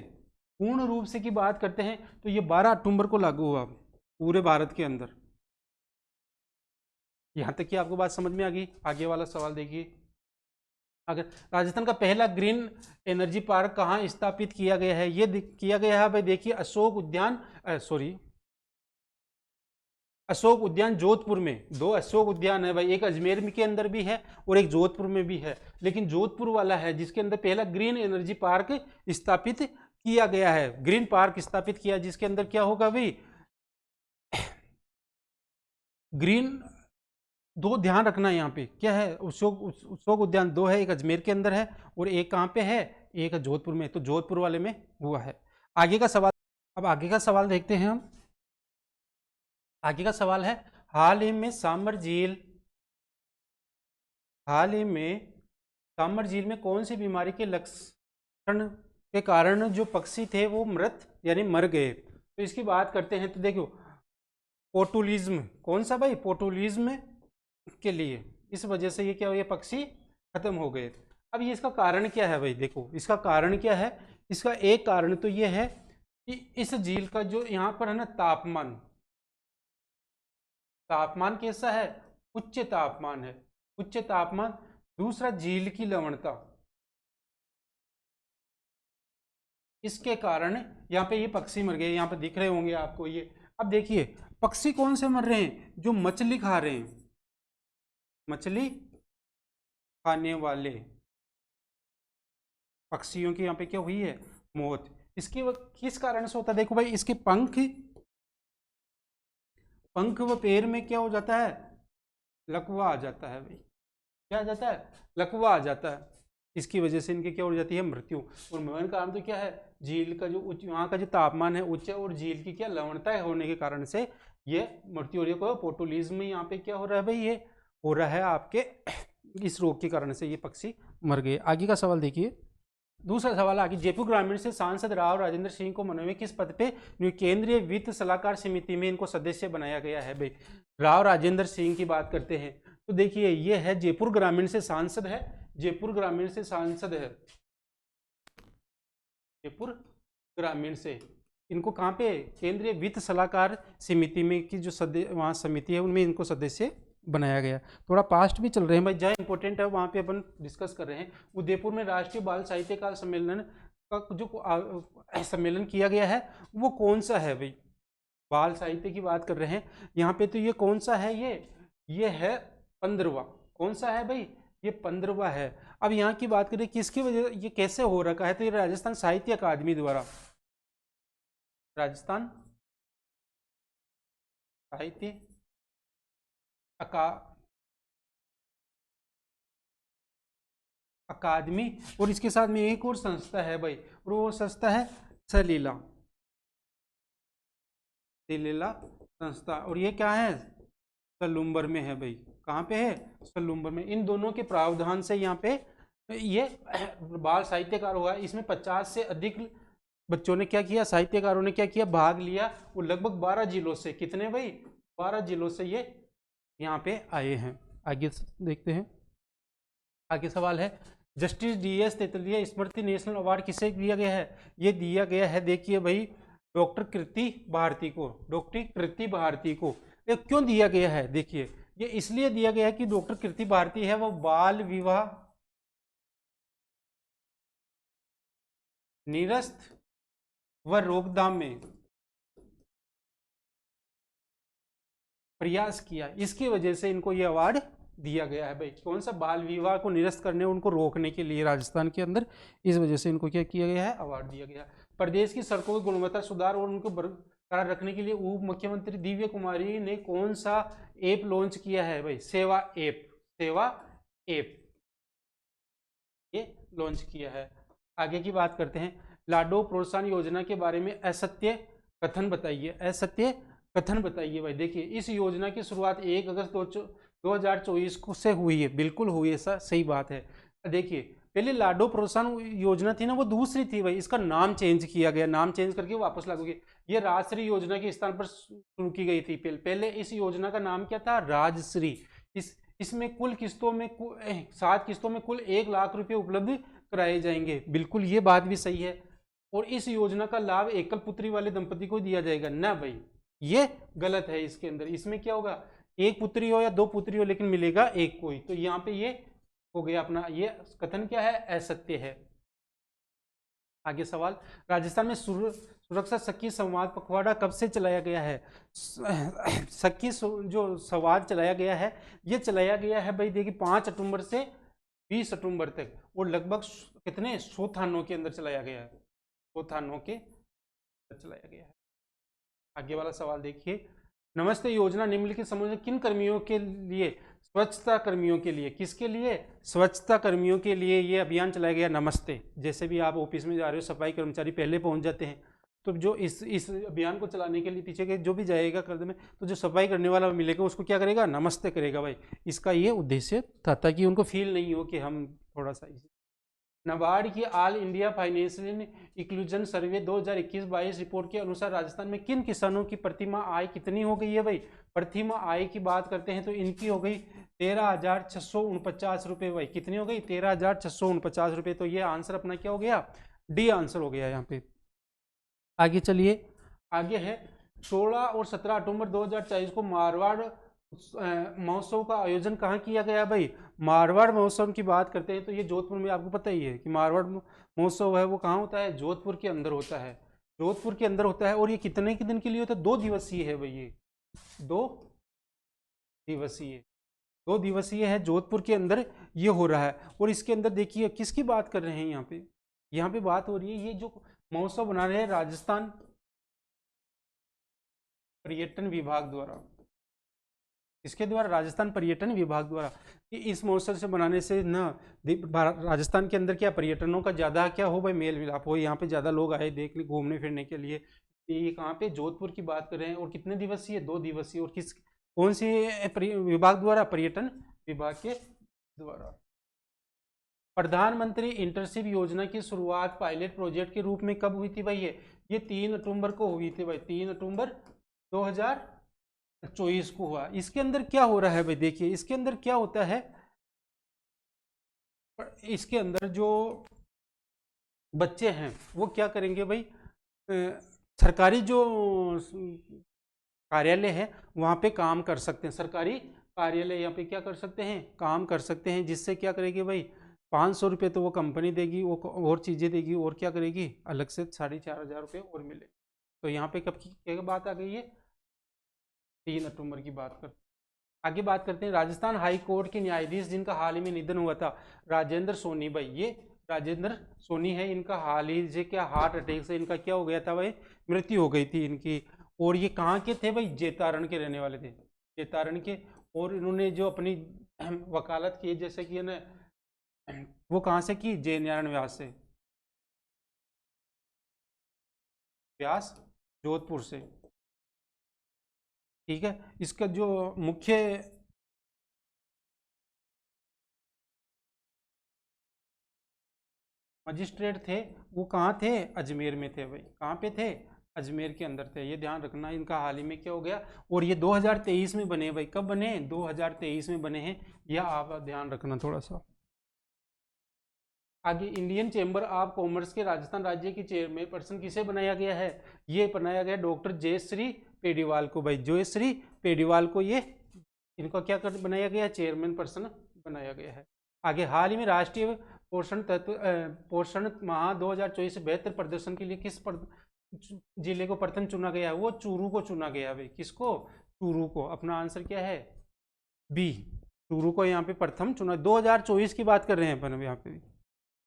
पूर्ण रूप से की बात करते हैं तो ये 12 अक्टूबर को लागू हुआ पूरे भारत के अंदर। यहां तक कि आपको बात समझ में आ गई। आगे वाला सवाल देखिए, अगर राजस्थान का पहला ग्रीन एनर्जी पार्क कहाँ स्थापित किया गया है, ये किया गया है भाई, देखिए अशोक उद्यान, सॉरी अशोक उद्यान जोधपुर में। दो अशोक उद्यान है भाई, एक अजमेर के अंदर भी है और एक जोधपुर में भी है, लेकिन जोधपुर वाला है जिसके अंदर पहला ग्रीन एनर्जी पार्क स्थापित किया गया है, ग्रीन पार्क स्थापित किया, जिसके अंदर क्या होगा भाई, ग्रीन, दो ध्यान रखना यहाँ पे क्या है, अशोक उद्यान दो है, एक अजमेर के अंदर है और एक कहाँ पे है, एक जोधपुर में, तो जोधपुर वाले में हुआ है। आगे का सवाल, अब आगे का सवाल देखते हैं हम। आगे का सवाल है, हाल ही में सांबर झील, हाल ही में सांबर झील में कौन सी बीमारी के लक्षण के कारण जो पक्षी थे वो मृत यानी मर गए, तो इसकी बात करते हैं। तो देखो पोटुलिज्म, कौन सा भाई, पोटुलिज्म के लिए, इस वजह से ये क्या हो, ये पक्षी खत्म हो गए। अब ये इसका कारण क्या है भाई, देखो इसका कारण क्या है, इसका एक कारण तो ये है कि इस झील का जो यहाँ पर है ना तापमान, तापमान कैसा है, उच्च तापमान है, उच्च तापमान। दूसरा झील की लवणता, इसके कारण यहाँ पे ये पक्षी मर गए, यहाँ पे दिख रहे होंगे आपको ये। अब देखिए पक्षी कौन से मर रहे हैं, जो मछली खा रहे हैं, मछली खाने वाले पक्षियों की यहाँ पे क्या हुई है, मौत। इसकी किस कारण से होता है? देखो भाई, इसके पंख व पैर में क्या हो जाता है? लकवा आ जाता है भाई। क्या आ जाता है? लकवा आ जाता है। इसकी वजह से इनकी क्या हो जाती है? मृत्यु। और मेन कारण तो क्या है? झील का जो वहाँ का जो तापमान है उच्च है, और झील की क्या लवणता होने के कारण से ये मृत्यु हो रही है। पोर्टुलीज में यहाँ पे क्या हो रहा है भाई? ये हो रहा है आपके इस रोग के कारण से ये पक्षी मर गए। आगे का सवाल देखिए। दूसरा सवाल आगे, जयपुर ग्रामीण से सांसद राव राजेंद्र सिंह को मनोवे किस पद पे केंद्रीय वित्त सलाहकार समिति में इनको सदस्य बनाया गया है भाई? राव राजेंद्र सिंह की बात करते हैं तो देखिए, ये है जयपुर ग्रामीण से सांसद है, जयपुर ग्रामीण से सांसद है, जयपुर ग्रामीण से। इनको कहाँ पे? केंद्रीय वित्त सलाहकार समिति में की जो वहाँ समिति है उनमें इनको सदस्य बनाया गया। थोड़ा पास्ट भी चल रहे हैं भाई, जहाँ इंपॉर्टेंट है वहाँ पे अपन डिस्कस कर रहे हैं। उदयपुर में राष्ट्रीय बाल साहित्यकार सम्मेलन का जो सम्मेलन किया गया है वो कौन सा है भाई? बाल साहित्य की बात कर रहे हैं यहाँ पे, तो ये कौन सा है? ये है 15वां। कौन सा है भाई? ये 15वां है। अब यहाँ की बात करें किसकी वजह, ये कैसे हो रखा है? तो ये राजस्थान साहित्य अकादमी द्वारा, राजस्थान साहित्य अकादमी, और इसके साथ में एक और संस्था है भाई, और वो संस्था है सलीला संस्था। और ये क्या है? सलूम्बर में है भाई। कहाँ पे है? सलूम्बर में। इन दोनों के प्रावधान से यहाँ पे ये बाल साहित्यकार हुआ। इसमें 50 से अधिक बच्चों ने क्या किया? साहित्यकारों ने क्या किया? भाग लिया। वो लगभग 12 जिलों से, कितने भाई? 12 जिलों से ये यहाँ पे आए हैं। आगे देखते हैं। आगे सवाल है, जस्टिस DS तेतलिया स्मृति नेशनल अवार्ड किसे दिया गया है? ये दिया गया है, देखिए भाई, डॉक्टर कृति भारती को। डॉक्टर कृति भारती को ये क्यों दिया गया है? देखिए, ये इसलिए दिया गया है कि डॉक्टर कृति भारती है वो बाल विवाह निरस्त व रोकथाम में प्रयास किया, इसकी वजह से इनको ये अवार्ड दिया गया है भाई। कौन सा? बाल विवाह को निरस्त करने, उनको रोकने के लिए राजस्थान के अंदर, इस वजह से इनको क्या किया गया है? अवार्ड दिया गया। प्रदेश की सड़कों की गुणवत्ता सुधार और उनको बरकरार रखने के लिए उप मुख्यमंत्री दिव्य कुमारी ने कौन सा ऐप लॉन्च किया है भाई? सेवा ऐप। सेवा ऐप ये लॉन्च किया है। आगे की बात करते हैं। लाडो प्रोत्साहन योजना के बारे में असत्य कथन बताइए। असत्य कथन बताइए भाई। देखिए, इस योजना की शुरुआत 1 अगस्त 2024 से हुई है। बिल्कुल हुई है, सही बात है। देखिए, पहले लाडो प्रोत्साहन योजना थी ना, वो दूसरी थी भाई। इसका नाम चेंज किया गया, नाम चेंज करके वापस लागू किया। ये राजश्री योजना के स्थान पर शुरू की गई थी। पहले इस योजना का नाम क्या था? राजश्री। इसमें कुल किस्तों में 7 किस्तों में कुल 1 लाख रुपए उपलब्ध कराए जाएंगे। बिल्कुल ये बात भी सही है। और इस योजना का लाभ एकल पुत्री वाले दंपति को दिया जाएगा ना भाई, ये गलत है। इसके अंदर इसमें क्या होगा? 1 पुत्री हो या 2 पुत्री हो, लेकिन मिलेगा 1 को ही। तो यहाँ पे ये हो गया अपना, ये कथन क्या है? असत्य है। आगे सवाल, राजस्थान में सुरक्षा सखी संवाद पखवाड़ा कब से चलाया गया है? सखी जो संवाद चलाया गया है, ये चलाया गया है भाई, देखिए 5 अक्टूबर से 20 अक्टूबर तक, और लगभग कितने 100 थानों के अंदर चलाया गया है। 100 थानों के अंदर चलाया गया है। आगे वाला सवाल देखिए, नमस्ते योजना निम्नलिखित समूह में किन कर्मियों के लिए? स्वच्छता कर्मियों के लिए। किसके लिए? स्वच्छता कर्मियों के लिए ये अभियान चलाया गया। नमस्ते, जैसे भी आप ऑफिस में जा रहे हो, सफाई कर्मचारी पहले पहुंच जाते हैं, तो जो इस अभियान को चलाने के लिए पीछे के जो भी जाएगा कर में, तो जो सफाई करने वाला मिलेगा उसको क्या करेगा? नमस्ते करेगा भाई। इसका ये उद्देश्य था, ताकि उनको फील नहीं हो कि हम थोड़ा सा। नाबार्ड की ऑल इंडिया फाइनेंशियल इंक्लूजन सर्वे 2021-22 रिपोर्ट के अनुसार राजस्थान में किन किसानों की प्रतिमाह आय कितनी हो गई है भाई? प्रतिमाह आय की बात करते हैं तो इनकी हो गई 13,649 रुपये भाई। कितनी हो गई? 13,649 रुपये। तो ये आंसर अपना क्या हो गया? डी आंसर हो गया यहाँ पे। आगे चलिए, आगे है 16 और 17 अक्टूबर 2024 को मारवाड़ महोत्सव का आयोजन कहाँ किया गया भाई? मारवाड़ महोत्सव की बात करते हैं तो ये जोधपुर में, आपको पता ही है कि मारवाड़ महोत्सव है वो कहाँ होता है? जोधपुर के अंदर होता है। जोधपुर के अंदर होता है। और ये कितने के दिन के लिए होता है? 2 दिवसीय है भाई। ये 2 दिवसीय 2 दिवसीय है। जोधपुर के अंदर ये हो रहा है। और इसके अंदर देखिए किसकी बात कर रहे हैं यहाँ पे? यहाँ पे बात हो रही है, ये जो महोत्सव बना रहे हैं राजस्थान पर्यटन विभाग द्वारा। इसके द्वारा राजस्थान पर्यटन विभाग द्वारा कि इस महोत्सव से बनाने से न राजस्थान के अंदर क्या पर्यटनों का ज़्यादा क्या हो भाई मेल मिलाप हो, यहाँ पे ज़्यादा लोग आए देखने घूमने फिरने के लिए। ये कहाँ पे जोधपुर की बात कर रहे हैं और कितने दिवसीय 2 दिवसीय और किस कौन सी विभाग द्वारा पर्यटन विभाग के द्वारा। प्रधानमंत्री इंटर्नशिप योजना की शुरुआत पायलट प्रोजेक्ट के रूप में कब हुई थी भाई? ये 3 अक्टूबर को हुई थी भाई, 3 अक्टूबर 2024 को हुआ। इसके अंदर क्या हो रहा है भाई देखिए, इसके अंदर क्या होता है, इसके अंदर जो बच्चे हैं वो क्या करेंगे भाई, सरकारी जो कार्यालय है वहाँ पे काम कर सकते हैं, सरकारी कार्यालय यहाँ पे क्या कर सकते हैं, काम कर सकते हैं। जिससे क्या करेगी भाई 500 रुपये तो वो कंपनी देगी, वो और चीज़ें देगी और क्या करेगी अलग से 4,500 रुपये और मिले। तो यहाँ पे कब की क्या बात आ गई है, 3 अक्टूबर की बात कर। आगे बात करते हैं राजस्थान हाई कोर्ट के न्यायाधीश जिनका हाल ही में निधन हुआ था, राजेंद्र सोनी भाई। ये राजेंद्र सोनी है, इनका हाल ही से क्या हार्ट अटैक से इनका क्या हो गया था भाई, मृत्यु हो गई थी इनकी। और ये कहाँ के थे भाई, जेतारण के रहने वाले थे, जेतारण के। और इन्होंने जो अपनी वकालत की जैसे कि ना वो कहाँ से की, जय नारायण व्यास से, व्यास जोधपुर से। ठीक है, इसका जो मुख्य मजिस्ट्रेट थे वो कहाँ थे, अजमेर में थे भाई। कहाँ पे थे, अजमेर के अंदर थे। ये ध्यान रखना, इनका हाल ही में क्या हो गया। और ये 2023 में बने भाई, कब बने, 2023 में बने हैं, यह आप ध्यान रखना थोड़ा सा। आगे इंडियन चैम्बर ऑफ कॉमर्स के राजस्थान राज्य की चेयरपर्सन किसे बनाया गया है, ये बनाया गया डॉक्टर जयश्री पेडीवाल को भाई, जयश्री पेडीवाल को ये इनको क्या कर बनाया गया, चेयरमैन पर्सन बनाया गया है। आगे हाल ही में राष्ट्रीय पोषण तत्व पोषण माह 2024 से बेहतर प्रदर्शन के लिए किस जिले को प्रथम चुना गया है, वो चूरू को चुना गया भाई। किसको, चूरू को। अपना आंसर क्या है, बी, चूरू को यहाँ पे प्रथम चुना। 2024 की बात कर रहे हैं अपन यहाँ पे।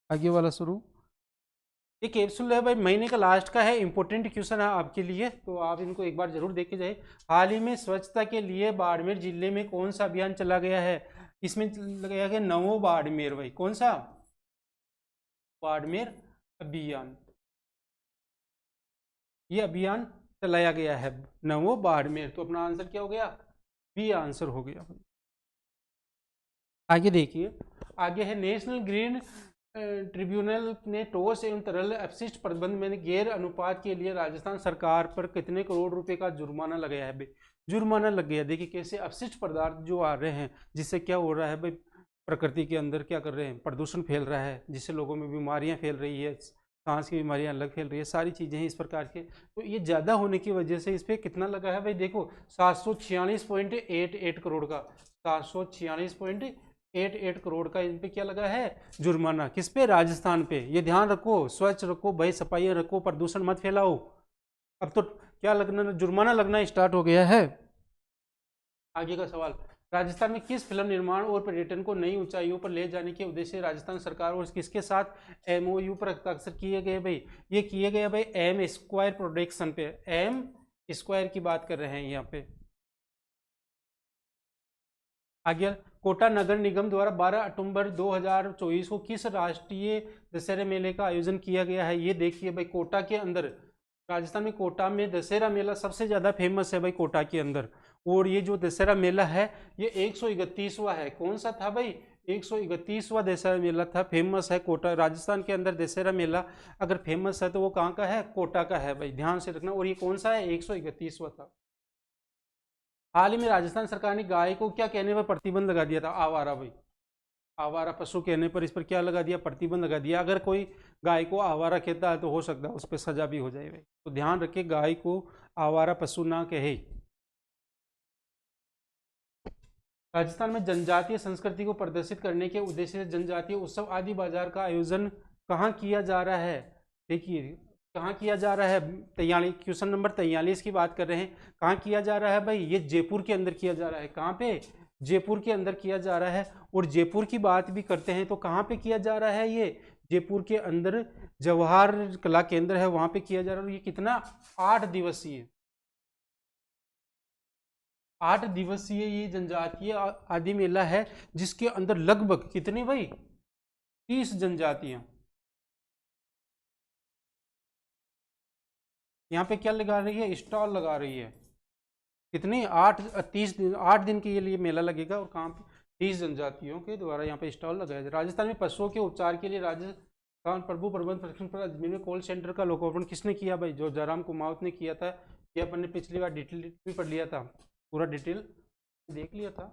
आगे वाला शुरू, ये कैप्सूल है भाई महीने का लास्ट का है, इंपॉर्टेंट क्वेश्चन है आपके लिए, तो आप इनको एक बार जरूर देख के जाए। हाल ही में स्वच्छता के लिए बाड़मेर जिले में कौन सा अभियान चला गया है, इसमें लगाया गया नमो बाड़मेर भाई। कौन सा, बाड़मेर अभियान, ये अभियान चलाया गया है नमो बाड़मेर। तो अपना आंसर क्या हो गया, बी आंसर हो गया भाई। आगे देखिए, आगे है नेशनल ग्रीन ट्रिब्यूनल ने ठोस एवं तरल अपशिष्ट प्रबंधन में गैर अनुपात के लिए राजस्थान सरकार पर कितने करोड़ रुपए का जुर्माना लगाया है भाई, जुर्माना लग गया। देखिए कैसे अपशिष्ट पदार्थ जो आ रहे हैं, जिससे क्या हो रहा है भाई, प्रकृति के अंदर क्या कर रहे हैं, प्रदूषण फैल रहा है, जिससे लोगों में बीमारियां फैल रही है, सांस की बीमारियां अलग फैल रही है, सारी चीज़ें हैं इस प्रकार के। तो ये ज़्यादा होने की वजह से इस पर कितना लगा है भाई, देखो 746.88 करोड़ का, 746.88 करोड़ का इन पे क्या लगा है जुर्माना। किस पे, राजस्थान पे। ये ध्यान रखो, स्वच्छ रखो भाई, सफाई रखो, प्रदूषण मत फैलाओ। अब तो क्या लगना, जुर्माना लगना स्टार्ट हो गया है। आगे का सवाल, राजस्थान में किस फिल्म निर्माण और पर्यटन को नई ऊंचाइयों पर ले जाने के उद्देश्य से राजस्थान सरकार और किसके साथ एमओयू पर हस्ताक्षर किए गए भाई, ये किए गए भाई एम स्क्वायर प्रोडक्शन पे, एम स्क्वायर की बात कर रहे हैं यहाँ पे। आगे कोटा नगर निगम द्वारा 12 अक्टूबर 2024 को किस राष्ट्रीय दशहरा मेले का आयोजन किया गया है, ये देखिए भाई। कोटा के अंदर, राजस्थान में कोटा में दशहरा मेला सबसे ज़्यादा फेमस है भाई कोटा के अंदर। और ये जो दशहरा मेला है ये 131वां है। कौन सा था भाई, 131वां दशहरा मेला था, फेमस है कोटा। राजस्थान के अंदर दशहरा मेला अगर फेमस है तो वो कहाँ का है, कोटा का है भाई, ध्यान से रखना। और ये कौन सा है, 131वां था। हाल ही में राजस्थान सरकार ने गाय को क्या कहने पर प्रतिबंध लगा दिया था, आवारा भाई, आवारा पशु कहने पर इस पर क्या लगा दिया, प्रतिबंध लगा दिया। अगर कोई गाय को आवारा कहता है तो हो सकता है उस पर सजा भी हो जाए भाई, तो ध्यान रखिए गाय को आवारा पशु ना कहे। राजस्थान में जनजातीय संस्कृति को प्रदर्शित करने के उद्देश्य से जनजातीय उत्सव आदि बाजार का आयोजन कहाँ किया जा रहा है, देखिए कहाँ किया जा रहा है, 43 क्वेश्चन नंबर 43 की बात कर रहे हैं। कहाँ किया जा रहा है भाई, ये जयपुर के अंदर किया जा रहा है। कहाँ पे, जयपुर के अंदर किया जा रहा है। और जयपुर की बात भी करते हैं तो कहाँ पे किया जा रहा है, ये जयपुर के अंदर जवाहर कला केंद्र है, वहां पे किया जा रहा है। ये कितना 8 दिवसीय 8 दिवसीय ये जनजातीय आदि मेला है, जिसके अंदर लगभग कितनी भाई 30 जनजातियां। यहाँ पे क्या लगा रही है, स्टॉल लगा रही है। कितनी 8 दिन के लिए मेला लगेगा, और कहाँ पे 30 जनजातियों के द्वारा यहाँ पे स्टॉल लगाया जाए। राजस्थान में पशुओं के उपचार के लिए राजस्थान प्रभु प्रबंध प्रशिक्षण पर अजमेर में कॉल सेंटर का लोकार्पण किसने किया भाई, जो जयराम कुमावत ने किया था। ये अपन ने पिछली बार डिटेल भी पढ़ लिया था, पूरा डिटेल देख लिया था।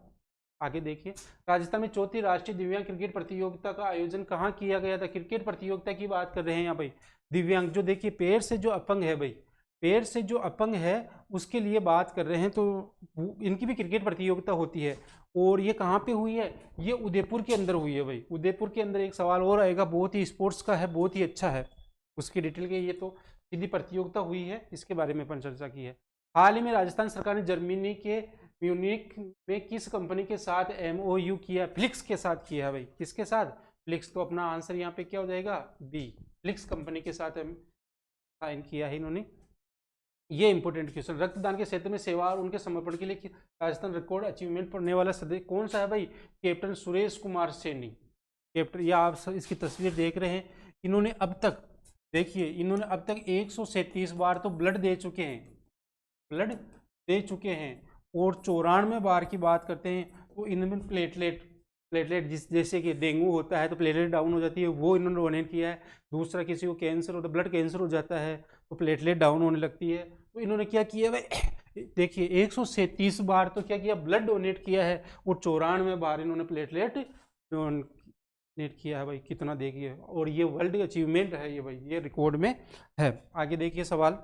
आगे देखिए, राजस्थान में चौथी राष्ट्रीय दिव्यांग क्रिकेट प्रतियोगिता का आयोजन कहाँ किया गया था। क्रिकेट प्रतियोगिता की बात कर रहे हैं यहाँ भाई। दिव्यांग जो देखिए पैर से जो अपंग है भाई, पैर से जो अपंग है उसके लिए बात कर रहे हैं, तो इनकी भी क्रिकेट प्रतियोगिता होती है। और ये कहाँ पे हुई है, ये उदयपुर के अंदर हुई है भाई। उदयपुर के अंदर एक सवाल और आएगा, बहुत ही स्पोर्ट्स का है, बहुत ही अच्छा है, उसकी डिटेल के। ये तो सीधी प्रतियोगिता हुई है, इसके बारे में अपन चर्चा की है। हाल ही में राजस्थान सरकार ने जर्मनी के म्यूनिक में किस कंपनी के साथ MOU किया, फ्लिक्स के साथ किया है भाई। किसके साथ, फ्लिक्स। तो अपना आंसर यहाँ पे क्या हो जाएगा, बी, फ्लिक्स कंपनी के साथ साइन किया है इन्होंने। ये इंपॉर्टेंट क्वेश्चन, रक्तदान के क्षेत्र में सेवा और उनके समर्पण के लिए राजस्थान रिकॉर्ड अचीवमेंट पढ़ने वाला सदस्य कौन सा है भाई, कैप्टन सुरेश कुमार सैनी। कैप्टन, या आप इसकी तस्वीर देख रहे हैं, इन्होंने अब तक देखिए, इन्होंने अब तक 137 बार तो ब्लड दे चुके हैं, ब्लड दे चुके हैं। और 94 बार की बात करते हैं तो इनमें प्लेटलेट जैसे कि डेंगू होता है तो प्लेटलेट डाउन हो जाती है, वो इन्होंने डोनेट किया है। दूसरा किसी को कैंसर होता है, ब्लड कैंसर हो जाता है तो प्लेटलेट डाउन होने लगती है, तो इन्होंने क्या किया भाई देखिए 137 बार तो क्या किया, ब्लड डोनेट किया है, और 94 बार इन्होंने प्लेटलेट डोनेट किया है भाई। कितना देखिए, और ये वर्ल्ड अचीवमेंट है ये भाई, ये रिकॉर्ड में है। आगे देखिए सवाल,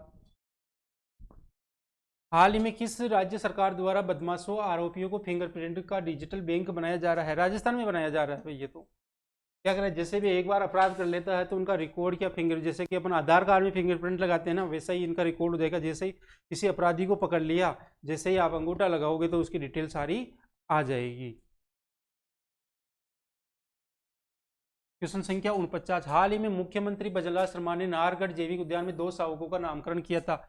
हाल ही में किस राज्य सरकार द्वारा बदमाशों आरोपियों को फिंगरप्रिंट का डिजिटल बैंक बनाया जा रहा है। राजस्थान में बनाया जा रहा है भाई। ये तो क्या करें, जैसे भी एक बार अपराध कर लेता है तो उनका रिकॉर्ड क्या फिंगर, जैसे कि अपन आधार कार्ड में फिंगरप्रिंट लगाते हैं ना, वैसा ही इनका रिकॉर्ड हो जाएगा। जैसे ही किसी अपराधी को पकड़ लिया, जैसे ही आप अंगूठा लगाओगे तो उसकी डिटेल सारी आ जाएगी। क्वेश्चन संख्या 49, हाल ही में मुख्यमंत्री बजला शर्मा ने नाहरगढ़ जैविक उद्यान में 2 शावकों का नामकरण किया था,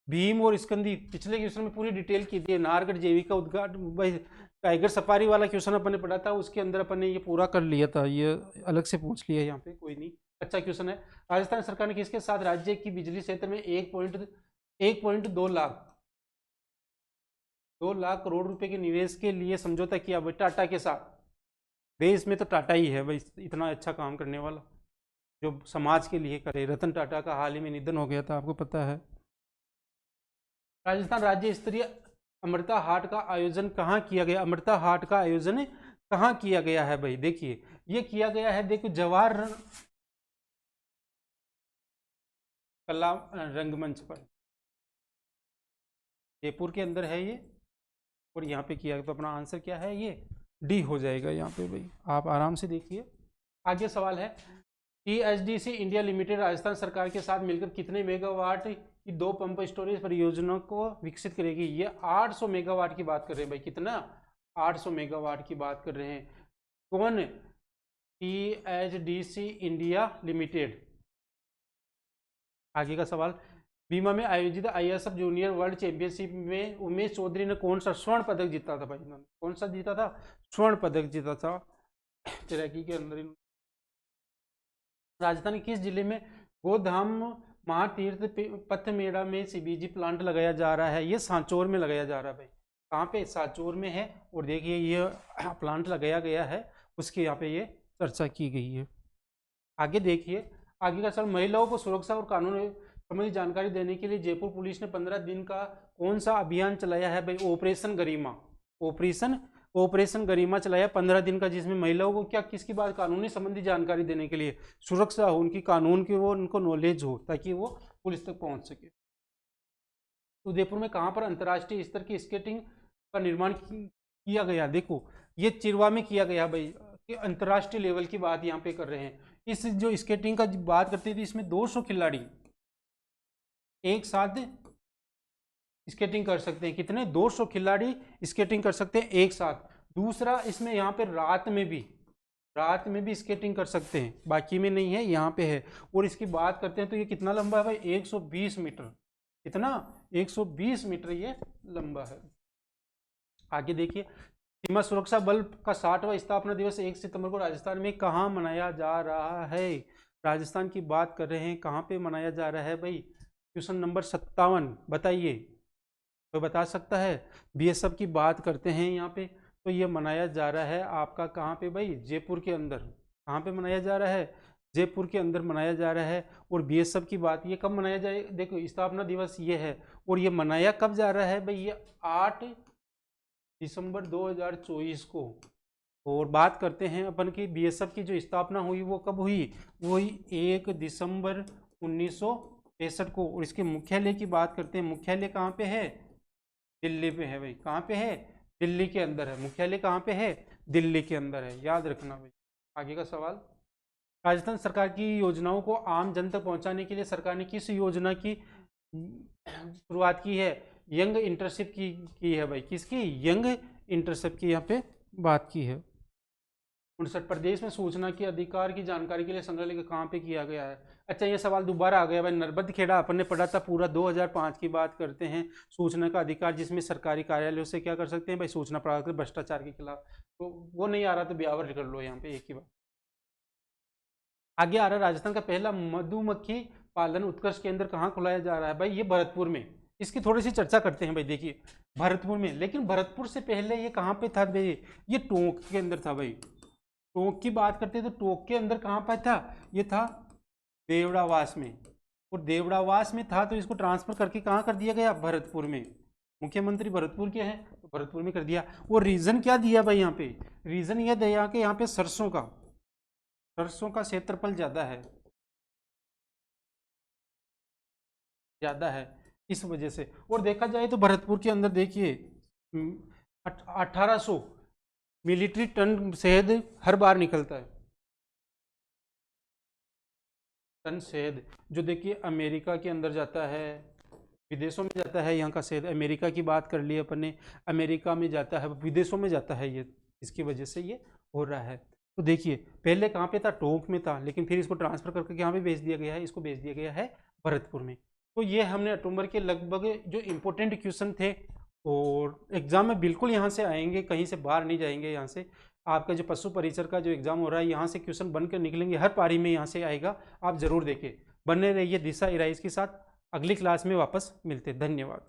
भीम और स्कंदी। पिछले क्वेश्चन में पूरी डिटेल की थी, नाहरगढ़ जैविक का उद्घाटन भाई, टाइगर सफारी वाला क्वेश्चन अपन ने पढ़ा था, उसके अंदर अपन ने ये पूरा कर लिया था, ये अलग से पूछ लिया यहाँ पे, कोई नहीं, अच्छा क्वेश्चन है। राजस्थान सरकार ने किसके साथ राज्य की बिजली क्षेत्र में 1.2 लाख करोड़ रुपए के निवेश के लिए समझौता किया भाई टाटा के साथ। देश में तो टाटा ही है भाई इतना अच्छा काम करने वाला, जो समाज के लिए करे। रतन टाटा का हाल ही में निधन हो गया था, आपको पता है। राजस्थान राज्य स्तरीय अमृता हाट का आयोजन कहाँ किया गया, अमृता हाट का आयोजन कहाँ किया गया है भाई। देखिए ये किया गया है, देखो जवाहर कला रंगमंच पर, जयपुर के अंदर है ये, और यहाँ पे किया, तो अपना आंसर क्या है, ये डी हो जाएगा यहाँ पे भाई। आप आराम से देखिए। आगे सवाल है, THDC इंडिया लिमिटेड राजस्थान सरकार के साथ मिलकर कितने मेगावाट की 2 पंप स्टोरेज परियोजनाओं को विकसित करेगी। ये 800 मेगावाट की बात कर रहे हैं भाई, कितना 800 मेगावाट की बात कर रहे हैं। कौन, THDC इंडिया लिमिटेड। आगे का सवाल, बीमा में आयोजित ISF जूनियर वर्ल्ड चैंपियनशिप में उमेश चौधरी ने कौन सा स्वर्ण पदक जीता था भाई, इन्होंने कौन सा जीता था, स्वर्ण पदक जीता था तैराकी के अंदर। राजस्थान के किस जिले में गोधाम महातीर्थ पथ मेला में CBG प्लांट लगाया जा रहा है। ये सांचौर में लगाया जा रहा है भाई, कहाँ पे, सांचौर में है। और देखिए ये प्लांट लगाया गया है, उसके यहाँ पे ये चर्चा की गई है। आगे देखिए, आगे का सवाल, महिलाओं को सुरक्षा और कानून संबंधी जानकारी देने के लिए जयपुर पुलिस ने 15 दिन का कौन सा अभियान चलाया है भाई, ऑपरेशन गरिमा। ऑपरेशन गरिमा चलाया 15 दिन का, जिसमें महिलाओं को क्या, किसकी बात, कानूनी संबंधी जानकारी देने के लिए, सुरक्षा हो उनकी, कानून की वो उनको नॉलेज हो, ताकि वो पुलिस तक पहुंच सके। उदयपुर में कहाँ पर अंतर्राष्ट्रीय स्तर की स्केटिंग का निर्माण किया गया। देखो ये चिरवा में किया गया भाई, अंतर्राष्ट्रीय लेवल की बात यहाँ पे कर रहे हैं। इस जो स्केटिंग का बात करते थे, इसमें 200 खिलाड़ी एक साथ स्केटिंग कर सकते हैं। कितने, 200 खिलाड़ी स्केटिंग कर सकते हैं एक साथ। दूसरा, इसमें यहाँ पे रात में भी रात में भी स्केटिंग कर सकते हैं, बाकी में नहीं है, यहाँ पे है। और इसकी बात करते हैं तो ये कितना लंबा है भाई, 120 मीटर। कितना, 120 मीटर ये लंबा है। आगे देखिए, सीमा सुरक्षा बल का 60वां स्थापना दिवस 1 सितंबर को राजस्थान में कहाँ मनाया जा रहा है? राजस्थान की बात कर रहे हैं, कहाँ पे मनाया जा रहा है भाई? क्वेश्चन नंबर 57 बताइए, कोई बता सकता है? बीएसएफ की बात करते हैं यहाँ पे, तो ये मनाया जा रहा है आपका कहाँ पे भाई? जयपुर के अंदर। कहाँ पे मनाया जा रहा है? जयपुर के अंदर मनाया जा रहा है। और बीएसएफ की बात, ये कब मनाया जाए? देखो स्थापना दिवस ये है, और ये मनाया कब जा रहा है भाई? ये 8 दिसंबर 2024 को। और बात करते हैं अपन की बीएसएफ की जो स्थापना हुई वो कब हुई? वो हुई 1 दिसंबर 1963 को। और इसके मुख्यालय की बात करते हैं, मुख्यालय कहाँ पे है? दिल्ली पे है भाई। कहाँ पे है? दिल्ली के अंदर है। मुख्यालय कहाँ पे है? दिल्ली के अंदर है, याद रखना भाई। आगे का सवाल, राजस्थान सरकार की योजनाओं को आम जन तक पहुंचाने के लिए सरकार ने किस योजना की शुरुआत की है? यंग इंटर्नशिप की है भाई। किसकी? यंग इंटर्नशिप की यहाँ पे बात की है। 59 प्रदेश में सूचना के अधिकार की जानकारी के लिए संग्रहालय कहाँ पे किया गया है? अच्छा, ये सवाल दोबारा आ गया भाई। नरबतखेड़ा अपन ने पढ़ा था पूरा 2005 की बात करते हैं, सूचना का अधिकार जिसमें सरकारी कार्यालयों से क्या कर सकते हैं भाई? सूचना प्राप्त कर भ्रष्टाचार के खिलाफ। तो वो नहीं आ रहा तो ब्यावर कर लो यहाँ पे एक ही बात। आगे आ रहा है, राजस्थान का पहला मधुमक्खी पालन उत्कर्ष केंद्र कहाँ खुलाया जा रहा है भाई? ये भरतपुर में। इसकी थोड़ी सी चर्चा करते हैं भाई। देखिए भरतपुर में, लेकिन भरतपुर से पहले ये कहाँ पे था भाई? ये टोंक के अंदर था भाई। टोंक की बात करते हैं तो टोंक के अंदर कहाँ पर था? ये था देवड़ावास में। और देवड़ावास में था तो इसको ट्रांसफर करके कहाँ कर दिया गया? भरतपुर में। मुख्यमंत्री भरतपुर के हैं तो भरतपुर में कर दिया। वो रीजन क्या दिया भाई यहाँ पे? रीजन यह दिया कि यहाँ पे सरसों का क्षेत्रफल ज्यादा है, इस वजह से। और देखा जाए तो भरतपुर के अंदर देखिए 1800 मिलिट्री टन शहद हर बार निकलता है। टन शहद जो देखिए अमेरिका के अंदर जाता है, विदेशों में जाता है। यहाँ का शहद, अमेरिका की बात कर ली अपन ने, अमेरिका में जाता है, विदेशों में जाता है ये, इसकी वजह से ये हो रहा है। तो देखिए पहले कहाँ पे था? टोंक में था, लेकिन फिर इसको ट्रांसफर करके यहाँ पे भेज दिया गया है, इसको भेज दिया गया है भरतपुर में। तो ये हमने अक्टूबर के लगभग जो इम्पोर्टेंट क्वेश्चन थे, और एग्जाम में बिल्कुल यहाँ से आएंगे, कहीं से बाहर नहीं जाएंगे। यहाँ से आपका जो पशु परिचर का जो एग्जाम हो रहा है, यहाँ से क्वेश्चन बनकर निकलेंगे, हर पारी में यहाँ से आएगा। आप जरूर देखिए, बने रहिए दिशा इराइज के साथ। अगली क्लास में वापस मिलते, धन्यवाद।